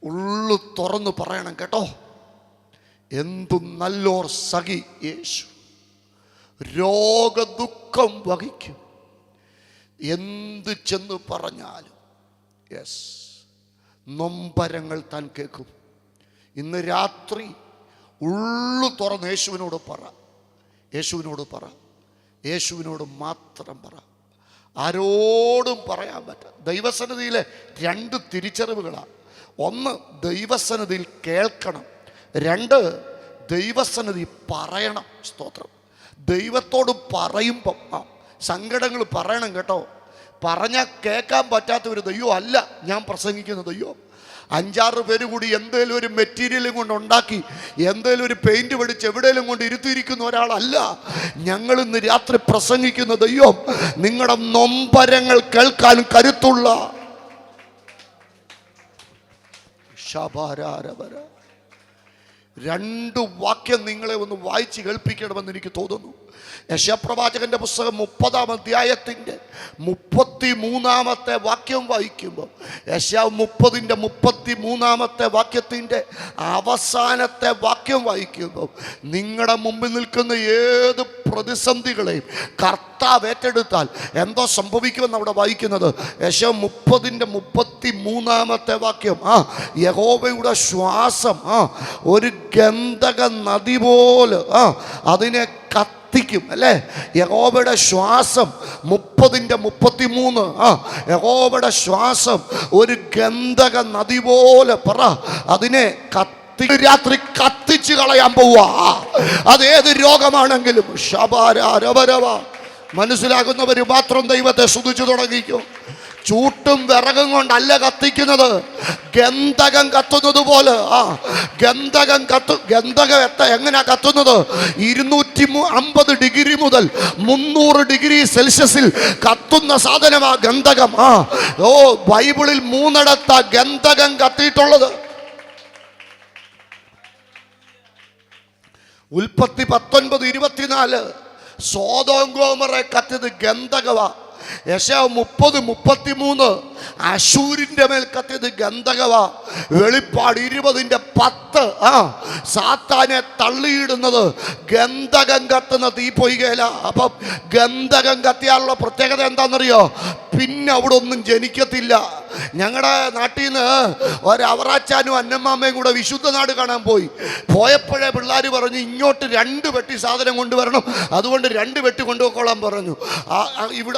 ഉള്ളു തുറന്നു പറയണം കേട്ടോ. എന്തു നല്ലോർ സഖി യേശു. രോഗദുഃഖം വഹിക്കും, എന്ത് ചെന്ന് പറഞ്ഞാലും യെസ്, നൊമ്പരങ്ങൾ താൻ കേൾക്കും. ഇന്ന് രാത്രി ഉള്ളു തുറന്ന് യേശുവിനോട് പറ, യേശുവിനോട് പറ, യേശുവിനോട് മാത്രം പറ. ആരോടും പറയാൻ പറ്റും. ദൈവസന്നിധിയിലെ 2 തിരിച്ചറിവുകളാണ്. ഒന്ന്, ദൈവസന്നിധിയിൽ കേൾക്കണം. 2, ദൈവസന്നിധി പറയണം. സ്തോത്രം. ദൈവത്തോട് പറയുമ്പം സങ്കടങ്ങൾ പറയണം കേട്ടോ. പറഞ്ഞാൽ കേൾക്കാൻ പറ്റാത്ത ഒരു ദൈവം അല്ല ഞാൻ പ്രസംഗിക്കുന്ന ദൈവം. 5-6 പേര് കൂടി എന്തേലും ഒരു മെറ്റീരിയലും കൊണ്ട് ഉണ്ടാക്കി, എന്തേലും ഒരു പെയിന്റ് പഠിച്ച് എവിടെയെങ്കിലും കൊണ്ട് ഇരുത്തിയിരിക്കുന്ന ഒരാളല്ല ഞങ്ങൾ ഇന്ന് രാത്രി പ്രസംഗിക്കുന്ന ദൈവം. നിങ്ങളുടെ നൊമ്പരങ്ങൾ കേൾക്കാൻ കരുത്തുള്ള 2 വാക്യം നിങ്ങളെ ഒന്ന് വായിച്ച് കേൾപ്പിക്കണമെന്ന് എനിക്ക് തോന്നുന്നു. യശയാപ്രവാചകന്റെ പുസ്തകം 30-ാം അധ്യായത്തിൻ്റെ 33-ാമത്തെ വാക്യം വായിക്കുമ്പോൾ, യശയാവ് 30-ന്റെ 33-ാമത്തെ വാക്യത്തിൻ്റെ അവസാനത്തെ വാക്യം വായിക്കുമ്പോൾ, നിങ്ങളുടെ മുമ്പിൽ നിൽക്കുന്ന ഏത് പ്രതിസന്ധികളെയും കർത്താവ് ഏറ്റെടുത്താൽ എന്തോ സംഭവിക്കുമെന്ന് അവിടെ വായിക്കുന്നത്. യശയാവ് 30-ന്റെ 33-ാമത്തെ വാക്യം, യഹോവയുടെ ശ്വാസം ഒരു ഗന്ധക നദി പോലെ അതിനെ കത്തിക്കും. അല്ലേ? യഹോവയുടെ ശ്വാസം 30-ന്റെ 33, യഹോവയുടെ ശ്വാസം ഒരു ഗന്ധക നദി പോലെ പറ അതിനെ രാത്രി കത്തിച്ച് കളയാൻ പോവാ. അതേത് രോഗമാണെങ്കിലും മനസ്സിലാകുന്നവർ മാത്രം ദൈവത്തെ സ്തുതിച്ചു തുടങ്ങിക്കും. ചൂട്ടും വിറകും കൊണ്ടല്ല കത്തിക്കുന്നത്, ഗന്ധകം കത്തുന്നത് പോലെ. ഗന്ധകം എങ്ങനെയാ കത്തുന്നത്? 250 ഡിഗ്രി മുതൽ 300 ഡിഗ്രി സെൽഷ്യസിൽ കത്തുന്ന സാധനമാ ഗന്ധകം. ബൈബിളിൽ 3 ഗന്ധകം കത്തിയിട്ടുള്ളത്. ഉൽപ്പത്തി 19:24 സോദോം ഗോമോറയെ കത്തിയത് ഗന്ധകവാ. യെശയ്യാവ് 30:33 അശൂരിന്റെ മേൽ കത്തിയത് ഗന്ധകവാ. വെളിപ്പാട് 20-ന്റെ 10 സാത്താനെ തള്ളിയിടുന്നത് ഗന്ധകം കത്തുന്ന തീപ്പൊയ്കയില. അപ്പം ഗന്ധകം കത്തിയാലുള്ള പ്രത്യേകത എന്താണെന്നറിയോ? പിന്നെ അവിടെ ഒന്നും ജനിക്കത്തില്ല. ഞങ്ങളുടെ നാട്ടിൽ നിന്ന് ഒരവറാച്ചാനും അന്നമ്മാമ്മയും കൂടെ വിശുദ്ധ നാട് കാണാൻ പോയപ്പോഴേ പിള്ളേർ പറഞ്ഞു ഇങ്ങോട്ട് 2 പെട്ടി സാധനം കൊണ്ടുവരണം, അതുകൊണ്ട് 2 പെട്ടി കൊണ്ടുപോയിക്കോളാൻ പറഞ്ഞു.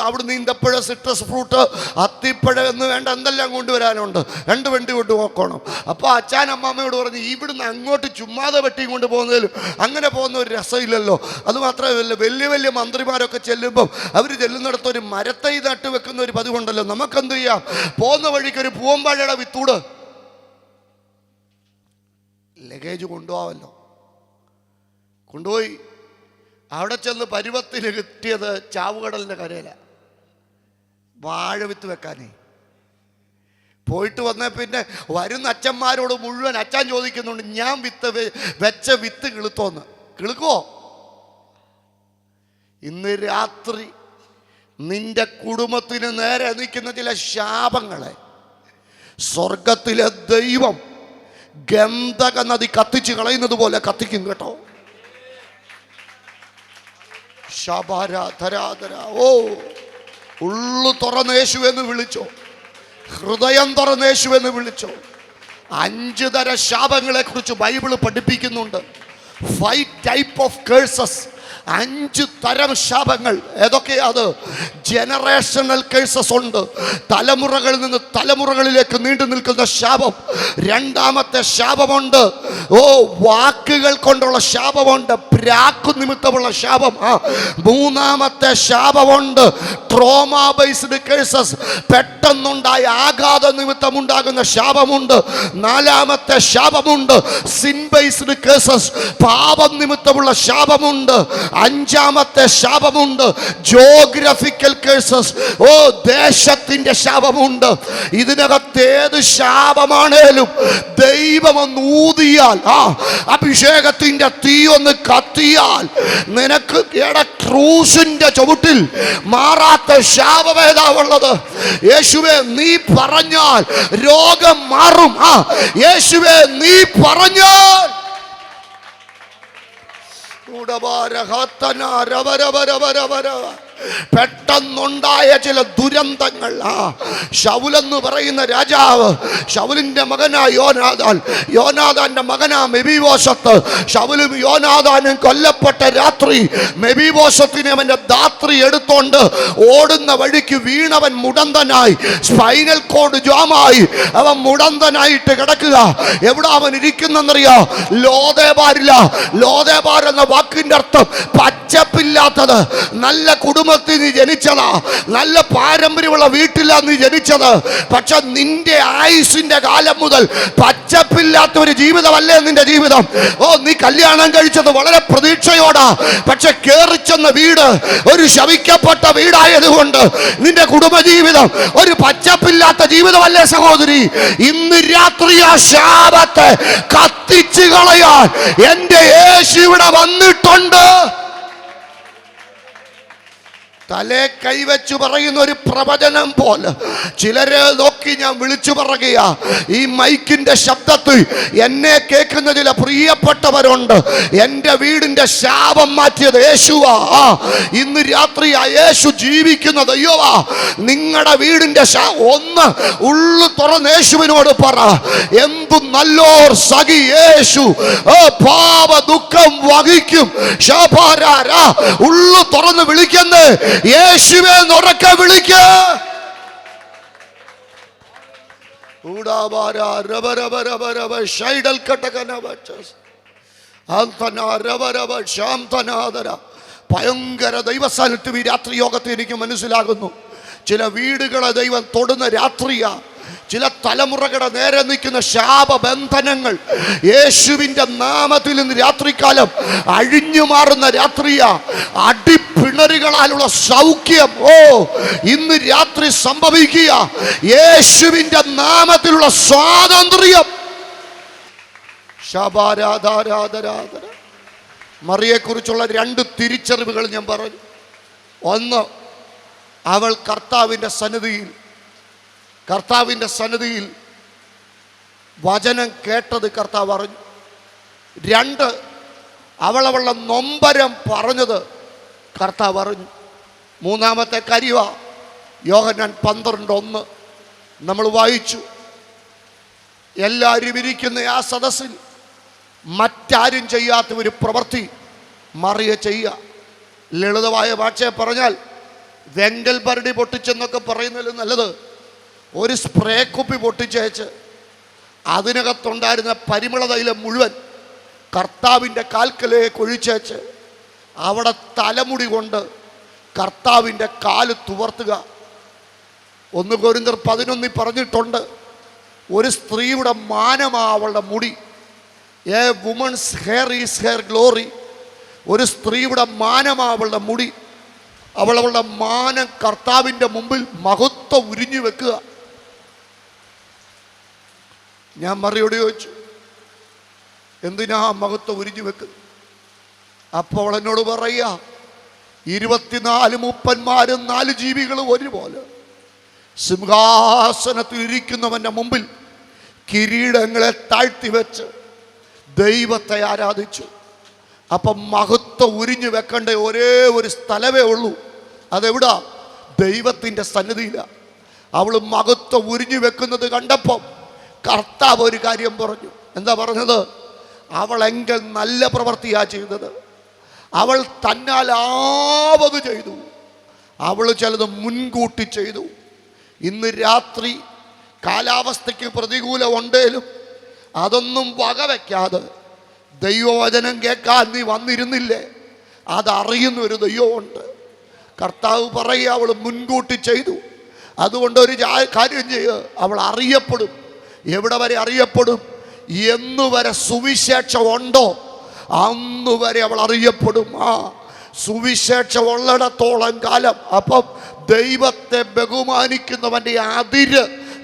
അവിടുന്ന് ഈന്തപ്പഴ, സിട്രസ് ഫ്രൂട്ട്, അത്തിപ്പഴ എന്ന് വേണ്ട എന്തെല്ലാം കൊണ്ടുവരാനുണ്ട്, 2 പെട്ടി കൊണ്ടുപോക്കണം. അപ്പോൾ അച്ഛൻ അമ്മാമ്മയോട് പറഞ്ഞു ഇവിടുന്ന് അങ്ങോട്ട് ചുമ്മാതെ പെട്ടിയും കൊണ്ട് പോകുന്നതിലും അങ്ങനെ പോകുന്ന ഒരു രസമില്ലല്ലോ. അതുമാത്രമല്ല, വലിയ വലിയ മന്ത്രിമാരൊക്കെ ചെല്ലുമ്പം അവർ ചെല്ലുന്നിടത്ത് ഒരു മരത്തൈ നട്ട് വെക്കുന്ന ഒരു പതിവുണ്ടല്ലോ. നമുക്കെന്ത് ചെയ്യാം? പോകുന്ന വഴിക്കൊരു പൂവമ്പാഴയുടെ വിത്തൂട് ലഗേജ് കൊണ്ടുപോവാമല്ലോ. കൊണ്ടുപോയി അവിടെ ചെന്ന് പരുവത്തിന് കിട്ടിയത് ചാവുകടലിൻ്റെ കരയില വാഴ വിത്ത് വെക്കാനേ. പോയിട്ട് വന്ന പിന്നെ വരുന്ന അച്ഛന്മാരോട് മുഴുവൻ അച്ഛൻ ചോദിക്കുന്നുണ്ട് ഞാൻ വെച്ച വിത്ത് കിളുത്തോന്ന്. കിളുക്കുവോ? ഇന്ന് രാത്രി നിന്റെ കുടുംബത്തിന് നേരെ നിൽക്കുന്ന ചില ശാപങ്ങളെ സ്വർഗത്തിലെ ദൈവം ഗന്ധക നദി കത്തിച്ച് കളയുന്നത് പോലെ കത്തിക്കും കേട്ടോ. ഉള്ളു തുറന്ന് യേശുവെന്ന് വിളിച്ചോ, ഹൃദയം തുറന്ന് യേശുവെന്ന് വിളിച്ചോ. 5 തര ശാപങ്ങളെ കുറിച്ച് ബൈബിള് പഠിപ്പിക്കുന്നുണ്ട്. 5 type of curses. 5 തരം ശാപങ്ങൾ. ഏതൊക്കെയാ അത്? ജനറേഷണൽ കേഴ്സസ് ഉണ്ട്, തലമുറകളിൽ നിന്ന് തലമുറകളിലേക്ക് നീണ്ടു നിൽക്കുന്ന ശാപം. 2ാമത്തെ ശാപമുണ്ട് വാക്കുകൾ കൊണ്ടുള്ള ശാപമുണ്ട്, പ്രാക്കു നിമിത്തമുള്ള ശാപം. 3ാമത്തെ ശാപമുണ്ട് ട്രോമ ബേസ്ഡ് കേഴ്സസ്, പെട്ടെന്നുണ്ടായ ആഘാത നിമിത്തം ഉണ്ടാകുന്ന ശാപമുണ്ട്. 4ാമത്തെ ശാപമുണ്ട് സിൻ ബേസ്ഡ് കേഴ്സസ്, പാപം നിമിത്തമുള്ള ശാപമുണ്ട്. 5ാമത്തെ ശാപമുണ്ട് ജോഗ്രഫിക്കൽ കേഴ്സസ്, ദേശത്തിന്റെ ശാപമുണ്ട്. ഇതിനകത്ത് ഏത് ശാപമാണേലും ദൈവം ഒന്ന് ഊതിയാൽ, അഭിഷേകത്തിന്റെ തീ ഒന്ന് കത്തിയാൽ, നിനക്ക് ക്രൂസിന്റെ ചുവട്ടിൽ മാറാത്ത ശാപമേതാവുള്ളത്? യേശുവേ നീ പറഞ്ഞാൽ രോഗം മാറും. യേശുവേ നീ പറഞ്ഞാൽ പെട്ടെന്നുണ്ടായ ചില ദുരന്തങ്ങൾ. ശൗലെന്ന് പറയുന്ന രാജാവ്, ശൗലിന്റെ മകനാ യോനാഥാന്റെ മകനാ മെഫീബോശത്ത്. ശൗലും യോനാഥാനും കൊല്ലപ്പെട്ട രാത്രി മെഫീബോശത്തിനെ അവന്റെ ധാത്രി എടുത്തോണ്ട് ഓടുന്ന വഴിക്ക് വീണവൻ മുടന്തനായി, സ്പൈനൽ കോഡ് ജാമായി, അവൻ മുടന്തനായിട്ട് കിടക്കുക. എവിടെ അവൻ ഇരിക്കുന്നെന്നറിയോ? ലോദേബാരില്ല. ലോദേബാർ എന്ന വാക്കിന്റെ അർത്ഥം പച്ചപ്പില്ലാത്തത്. നല്ല കുടുംബത്തിൽ നീ ജനിച്ചതാ, നല്ല പാരമ്പര്യമുള്ള വീട്ടിലാണ് നീ ജനിച്ചത്. പക്ഷെ നിന്റെ ആയുസിന്റെ കാലം മുതൽ പച്ചപ്പില്ലാത്ത ഒരു ജീവിതമല്ലേ നിന്റെ ജീവിതം. നീ കല്യാണം കഴിച്ചത് വളരെ പ്രതീക്ഷയോടാ, പക്ഷെ കേറിച്ചെന്ന വീട് ഒരു ശപിക്കപ്പെട്ട വീടായതുകൊണ്ട് നിന്റെ കുടുംബജീവിതം ഒരു പച്ചപ്പില്ലാത്ത ജീവിതമല്ലേ സഹോദരി. ഇന്ന് രാത്രി ആ ശാപത്തെ കത്തിച്ചു കളയാൻ എന്റെ യേശു ഇവിടെ വന്നിട്ടുണ്ട്. തലേ കൈവച്ചു പറയുന്ന ഒരു പ്രവചനം പോലെ ചിലരെ നോക്കി ഞാൻ വിളിച്ചു പറയുക. ഈ മൈക്കിന്റെ ശബ്ദത്തിൽ എന്നെ കേൾക്കുന്ന ചില പ്രിയപ്പെട്ടവരുണ്ട്. എൻ്റെ വീടിന്റെ ശാപം മാറ്റിയത് യേശുവാ. ഇന്ന് രാത്രി ആ യേശു ജീവിക്കുന്ന ദൈവമാ. നിങ്ങളുടെ വീടിന്റെ ഒന്ന് ഉള്ളു തുറന്ന് യേശുവിനോട് പറ, എന്തു നല്ലോർ സഖി യേശു, പാപ ദുഃഖം വഹിക്കും. ഉള്ളു തുറന്ന് വിളിക്കുന്നേ യേശുവേ ഉറക്കെ വിളിക്ക. ഭയങ്കര ദൈവസാന്നിധ്യം ഈ രാത്രി യോഗത്തിൽ എനിക്ക് മനസ്സിലാകുന്നു. ചില വീടുകളെ ദൈവം തൊടുന്ന രാത്രിയാ. ചില തലമുറകളുടെ നേരെ നിൽക്കുന്ന ശാപബന്ധനങ്ങൾ യേശുവിൻ്റെ നാമത്തിൽ ഇന്ന് രാത്രികാലം അഴിഞ്ഞു മാറുന്ന രാത്രിയാ. അടിപ്പിണറുകളാലുള്ള സൗഖ്യം ഇന്ന് രാത്രി സംഭവിക്കുക. യേശുവിൻ്റെ നാമത്തിലുള്ള സ്വാതന്ത്ര്യം. ശബാരാധാരാധരാധര. മറിയെക്കുറിച്ചുള്ള 2 തിരിച്ചറിവുകൾ ഞാൻ പറഞ്ഞു. ഒന്ന്, അവൾ കർത്താവിൻ്റെ സന്നിധിയിൽ വചനം കേട്ടത് കർത്താവ് അറിഞ്ഞു. 2, അവളുടെ നൊമ്പരം പറഞ്ഞത് കർത്താവ് അറിഞ്ഞു. 3-ാമത്തെ കാര്യ യോഹന്നാൻ 12:1 നമ്മൾ വായിച്ചു. എല്ലാവരും ഇരിക്കുന്ന ആ സദസ്സിൽ മറ്റാരും ചെയ്യാത്ത ഒരു പ്രവൃത്തി മറിയ ചെയ്യുക. ലളിതമായ ഭാഷയെ പറഞ്ഞാൽ വെങ്കൽ ഭരണി പൊട്ടിച്ചെന്നൊക്കെ പറയുന്നതിൽ നല്ലത് ഒരു സ്പ്രേ കുപ്പി പൊട്ടിച്ചേച്ച് അതിനകത്തുണ്ടായിരുന്ന പരിമള തൈലം മുഴുവൻ കർത്താവിൻ്റെ കാൽക്കലേക്ക് ഒഴിച്ചേച്ച് അവിടെ തലമുടി കൊണ്ട് കർത്താവിൻ്റെ കാല് തുവർത്തുക. 1 കൊരിന്ത്യർ 11 പറഞ്ഞിട്ടുണ്ട്, ഒരു സ്ത്രീയുടെ മാനമാ അവളുടെ മുടി. A woman's hair is hair glory. ഒരു സ്ത്രീയുടെ മാനമാ അവളുടെ മുടി. അവളുടെ മാനം കർത്താവിൻ്റെ മുമ്പിൽ മഹത്വം ഉരിഞ്ഞു വെക്കുക. ഞാൻ മറിയോട് ചോദിച്ചു, എന്തിനാ മഹത്വം ഉരിഞ്ഞു വെക്കുന്നത്? അപ്പോൾ അവൾ എന്നോട് പറയുക, 24 മൂപ്പന്മാരും 4 ജീവികളും ഒരുപോലെ സിംഹാസനത്തിൽ ഇരിക്കുന്നവൻ്റെ മുമ്പിൽ കിരീടങ്ങളെ താഴ്ത്തി വെച്ച് ദൈവത്തെ ആരാധിച്ചു. അപ്പം മഹത്വം ഉരിഞ്ഞു വെക്കേണ്ട ഒരേ ഒരു സ്ഥലമേ ഉള്ളൂ. അതെവിടാ? ദൈവത്തിൻ്റെ സന്നിധിയിലാണ്. അവൾ മഹത്വം ഉരിഞ്ഞു വെക്കുന്നത് കണ്ടപ്പം കർത്താവ് ഒരു കാര്യം പറഞ്ഞു. എന്താ പറഞ്ഞത്? അവളെങ്കിൽ നല്ല പ്രവൃത്തിയാ ചെയ്തത്. അവൾ തന്നാലാവത് ചെയ്തു. അവൾ ചിലത് മുൻകൂട്ടി ചെയ്തു. ഇന്ന് രാത്രി കാലാവസ്ഥയ്ക്ക് പ്രതികൂലം ഉണ്ടേലും അതൊന്നും വകവയ്ക്കാതെ ദൈവവചനം കേൾക്കാൻ നീ വന്നിരുന്നില്ലേ? അതറിയുന്ന ഒരു ദൈവമുണ്ട്. കർത്താവ് പറയുക, അവൾ മുൻകൂട്ടി ചെയ്തു. അതുകൊണ്ട് ഒരു കാര്യം ചെയ്യുക, അവൾ അറിയപ്പെടും. എവിടെ വരെ അറിയപ്പെടും? എന്നുവരെ സുവിശേഷം ഉണ്ടോ അന്നുവരെ അവൾ അറിയപ്പെടും. സുവിശേഷം ഉള്ളിടത്തോളം കാലം. അപ്പം ദൈവത്തെ ബഹുമാനിക്കുന്നവൻ്റെ അതിര്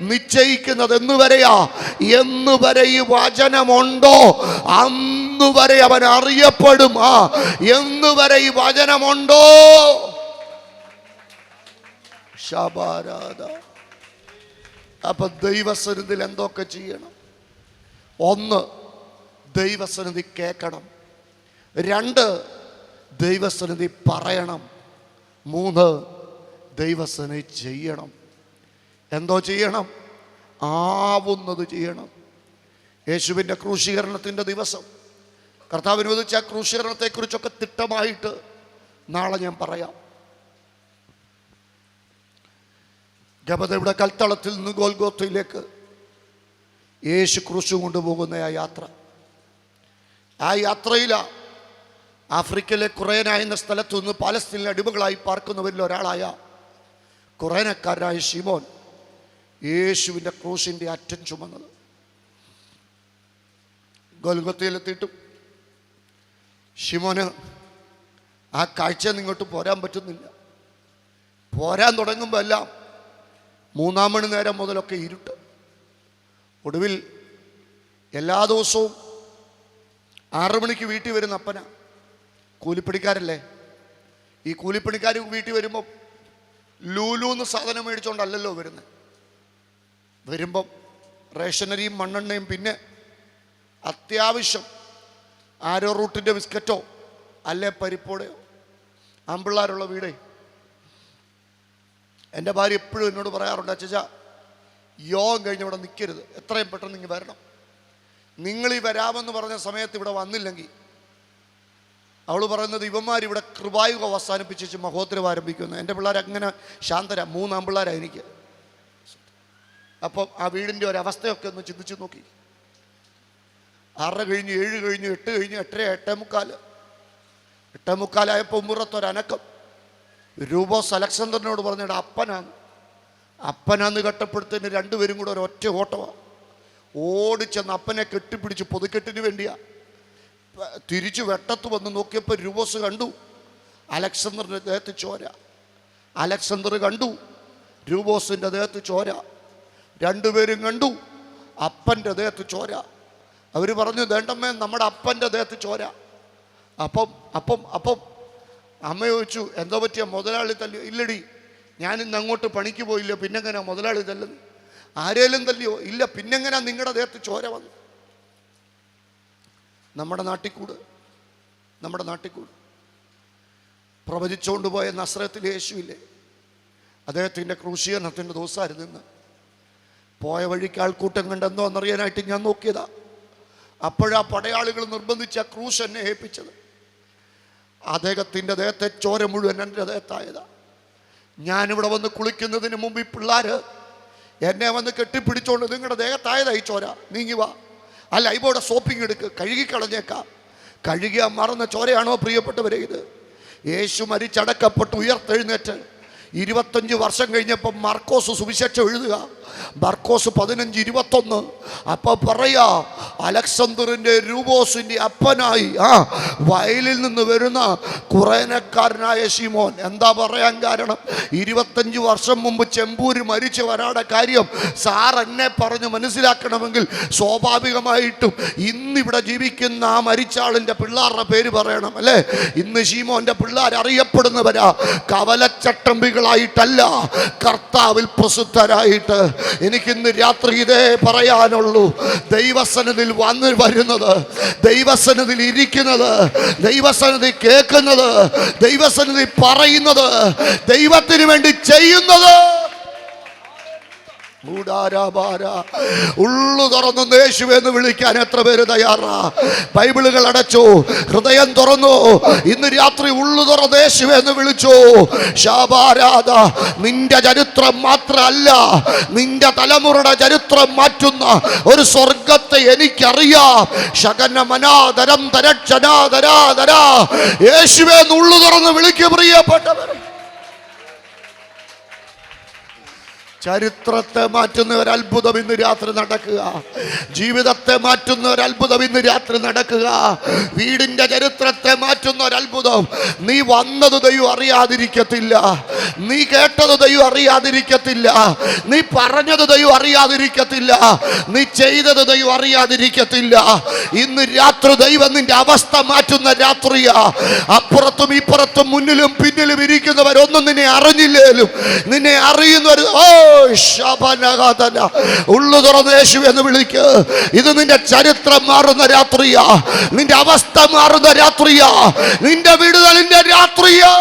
നിശ്ചയിക്കുന്നത് എന്നുവരെയാ? എന്നുവരെ ഈ വചനമുണ്ടോ അന്നുവരെ അവൻ അറിയപ്പെടും. എന്നുവരെ ഈ വചനമുണ്ടോ? ശബാരാധ. അപ്പൊ ദൈവസന്നിധിയിൽ എന്തൊക്കെ ചെയ്യണം? 1, ദൈവസന്നിധി കേൾക്കണം. 2, ദൈവസന്നിധി പറയണം. 3, ദൈവസേന ചെയ്യണം. എന്തോ ചെയ്യണം? ആവുന്നത് ചെയ്യണം. യേശുവിൻ്റെ ക്രൂശീകരണത്തിൻ്റെ ദിവസം കർത്താവ് അനുവദിച്ച ആ ക്രൂശീകരണത്തെക്കുറിച്ചൊക്കെ തിട്ടമായിട്ട് നാളെ ഞാൻ പറയാം. ഗബതയുടെ കൽത്തളത്തിൽ നിന്ന് ഗോൽഗോത്തയിലേക്ക് യേശു ക്രൂശ് കൊണ്ടുപോകുന്ന ആ യാത്രയിലാണ് ആഫ്രിക്കയിലെ ഖുറൈന എന്ന സ്ഥലത്തു നിന്ന് പാലസ്തീനിലെ അടിമകളായി പാർക്കുന്നവരിൽ ഒരാളായ ഖുറൈനക്കാരനായ ശിമോൻ യേശുവിൻ്റെ ക്രൂശിൻ്റെ അറ്റം ചുമന്നത്. ഗോൽഗോത്തയിലെത്തിയിട്ടും ശിമോന് ആ കാഴ്ച ഇങ്ങോട്ട് പോരാൻ പറ്റുന്നില്ല. പോരാൻ തുടങ്ങുമ്പോൾ എല്ലാം 3 മണി നേരം മുതലൊക്കെ ഇരുട്ട്. ഒടുവിൽ എല്ലാ ദിവസവും 6 മണിക്ക് വീട്ടിൽ വരുന്ന അപ്പന, കൂലിപ്പണിക്കാരല്ലേ, ഈ കൂലിപ്പണിക്കാർ വീട്ടിൽ വരുമ്പം ലൂലൂന്ന് സാധനം മേടിച്ചോണ്ടല്ലോ വരുന്നത്. വരുമ്പം റേഷനരിയും മണ്ണെണ്ണയും പിന്നെ അത്യാവശ്യം ആരോ റൂട്ടിൻ്റെ ബിസ്ക്കറ്റോ അല്ലെ പരിപ്പോടെയോ. ആമ്പിള്ളാരുള്ള വീടേ. എൻ്റെ ഭാര്യ എപ്പോഴും എന്നോട് പറയാറുണ്ട്, അച്ഛാ യോഗം കഴിഞ്ഞ് ഇവിടെ നിൽക്കരുത്, എത്രയും പെട്ടെന്ന് ഇങ്ങ് വരണം. നിങ്ങളീ വരാമെന്ന് പറഞ്ഞ സമയത്ത് ഇവിടെ വന്നില്ലെങ്കിൽ അവൾ പറയുന്നത് ഇവന്മാരിവിടെ കൃപായുഗം അവസാനിപ്പിച്ച് മഹോത്തരം ആരംഭിക്കുന്നു. എൻ്റെ പിള്ളേർ അങ്ങനെ ശാന്തരാ, 3 ആമ്പിള്ളേരാണ് എനിക്ക്. അപ്പം ആ വീടിൻ്റെ ഒരവസ്ഥയൊക്കെ ഒന്ന് ചിന്തിച്ച് നോക്കി. 6 കഴിഞ്ഞ് 7 കഴിഞ്ഞ് 8 കഴിഞ്ഞ് 8:45 8:45 ഉമ്മറത്തൊരനക്കം. രൂപോസ് അലക്സാണ്ടറിനോട് പറഞ്ഞിട്ട് അപ്പനാന്ന് കേട്ടപ്പെടുത്തതിന് 2 പേരും കൂടെ ഒരൊറ്റ ഓട്ടമാണ്. ഓടിച്ചെന്ന് അപ്പനെ കെട്ടിപ്പിടിച്ച് പൊതുക്കെട്ടിന് വേണ്ടിയാ. തിരിച്ചു വെട്ടത്ത് വന്ന് നോക്കിയപ്പോൾ രൂപോസ് കണ്ടു അലക്സാണ്ടറിൻ്റെ ദേഹത്ത് ചോര. അലക്സാണ്ടർ കണ്ടു രൂപോസിൻ്റെ ദേഹത്ത് ചോര. 2 പേരും കണ്ടു അപ്പൻ്റെ ദേഹത്ത് ചോര. അവർ പറഞ്ഞു, വേണ്ടമ്മേ നമ്മുടെ അപ്പൻ്റെ ദേഹത്ത് ചോര. അപ്പം അമ്മ ചോദിച്ചു, എന്തോ പറ്റിയ? മുതലാളി തല്ലിയോ? ഇല്ലടി, ഞാനിന്ന് അങ്ങോട്ട് പണിക്ക് പോയില്ല, പിന്നെങ്ങനാ മുതലാളി തല്ലുന്നു? ആരേലും തല്ലിയോ? ഇല്ല, പിന്നെങ്ങനാ നിങ്ങളുടെ ദേഹത്ത് ചോര വന്നു? നമ്മുടെ നാട്ടിക്കൂട് പ്രവചിച്ചുകൊണ്ട് പോയ നസ്രത്തിലെ യേശുവില്ലേ, അദ്ദേഹത്തിൻ്റെ ക്രൂശീകരണത്തിൻ്റെ ദിവസമായിരുന്നു. പോയ വഴിക്ക് ആൾക്കൂട്ടം കണ്ടെന്തോ എന്നറിയാനായിട്ട് ഞാൻ നോക്കിയതാ. അപ്പോഴാ പടയാളികൾ നിർബന്ധിച്ച ക്രൂശ് എന്നെ ഏൽപ്പിച്ചത്. അദ്ദേഹത്തിൻ്റെ ദേഹത്തെ ചോര മുഴുവൻ എൻ്റെ ദേഹത്തായതാ. ഞാനിവിടെ വന്ന് കുളിക്കുന്നതിന് മുമ്പ് ഈ പിള്ളേർ എന്നെ വന്ന് കെട്ടിപ്പിടിച്ചോണ്ട്, നിങ്ങളുടെ ദേഹത്തായതായി ചോര, നീങ്ങി വാ, അല്ല ഇവിടെ സോപ്പിങ് എടുക്ക്, കഴുകിക്കളഞ്ഞേക്കാം. കഴുകിയാൽ മറന്ന ചോരയാണോ പ്രിയപ്പെട്ടവരെ ഇത്? യേശു മരിച്ചടക്കപ്പെട്ട് ഉയർത്തെഴുന്നേറ്റ് 25 വർഷം കഴിഞ്ഞപ്പോൾ മർക്കോസ് സുവിശേഷം എഴുതുക. മർക്കോസ് 15:21. അപ്പോൾ പറയാ, അലക്സാണ്ടറിൻ്റെ രൂപോസിൻ്റെ അപ്പനായി വയലിൽ നിന്ന് വരുന്ന ഖുറൈനക്കാരനായ ശിമോൻ. എന്താ പറയാൻ കാരണം? 25 വർഷം മുമ്പ് ചെമ്പൂര് മരിച്ച ഒരാളുടെ കാര്യം സാർ എന്നെ പറഞ്ഞ് മനസ്സിലാക്കണമെങ്കിൽ സ്വാഭാവികമായിട്ടും ഇന്നിവിടെ ജീവിക്കുന്ന ആ മരിച്ച ആളിൻ്റെ പിള്ളേരുടെ പേര് പറയണം, അല്ലേ? ഇന്ന് ശിമോൻ്റെ പിള്ളേർ അറിയപ്പെടുന്നവരാ കവലച്ചട്ടമ്പികളായിട്ടല്ല, കർത്താവിൽ പ്രസിദ്ധരായിട്ട്. എനിക്കിന്ന് രാത്രി ഇതേ പറയാനുള്ളൂ. ദൈവസന്നിധിയിൽ വരുന്നത്, ദൈവസന്നിധിയിൽ ഇരിക്കുന്നത്, ദൈവസന്നിധി കേൾക്കുന്നത്, ദൈവസന്നിധി പറയുന്നത്, ദൈവത്തിന് വേണ്ടി ചെയ്യുന്നത്. ഉള്ളു തുറന്നു യേശുവെന്ന് വിളിക്കാൻ എത്ര പേര് തയ്യാറാ? ബൈബിളുകൾ അടച്ചു, ഹൃദയം തുറന്നു. ഇന്ന് രാത്രി ഉള്ളു തുറന്ന് യേശുവെന്ന് വിളിച്ചു. ശാബാരാധ, നിന്റെ ചരിത്രം മാത്രമല്ല, നിന്റെ തലമുറയുടെ ചരിത്രം മാറ്റുന്ന ഒരു സ്വർഗത്തെ എനിക്കറിയാം. ശകനമനാദരം തരക്ഷനാദരാദരാ, യേശുവെന്ന് ഉള്ളു തുറന്ന് വിളിക്കു പ്രിയപ്പെട്ടവർ. ചരിത്രത്തെ മാറ്റുന്ന ഒരു അത്ഭുതം ഇന്ന് രാത്രി നടക്കുക. ജീവിതത്തെ മാറ്റുന്ന ഒരു അത്ഭുതം ഇന്ന് രാത്രി നടക്കുക. വീടിൻ്റെ ചരിത്രത്തെ മാറ്റുന്ന ഒരു അത്ഭുതം. നീ വന്നത് ദൈവം അറിയാതിരിക്കത്തില്ല, നീ കേട്ടത് ദൈവം അറിയാതിരിക്കത്തില്ല, നീ പറഞ്ഞത് ദൈവം അറിയാതിരിക്കത്തില്ല, നീ ചെയ്തത് ദൈവം അറിയാതിരിക്കത്തില്ല. ഇന്ന് രാത്രി ദൈവം നിന്റെ അവസ്ഥ മാറ്റുന്ന രാത്രിയാ. അപ്പുറത്തും ഇപ്പുറത്തും മുന്നിലും പിന്നിലും ഇരിക്കുന്നവരൊന്നും നിന്നെ അറിഞ്ഞില്ലേലും നിന്നെ അറിയുന്നവർ ഉള്ളു തുറന്ന് യേശു എന്ന് വിളിക്ക്. ഇത് നിന്റെ ചരിത്രം മാറുന്ന രാത്രിയാ, നിന്റെ അവസ്ഥ മാറുന്ന രാത്രിയാ, നിന്റെ വിടുതലിന്റെ രാത്രിയാ.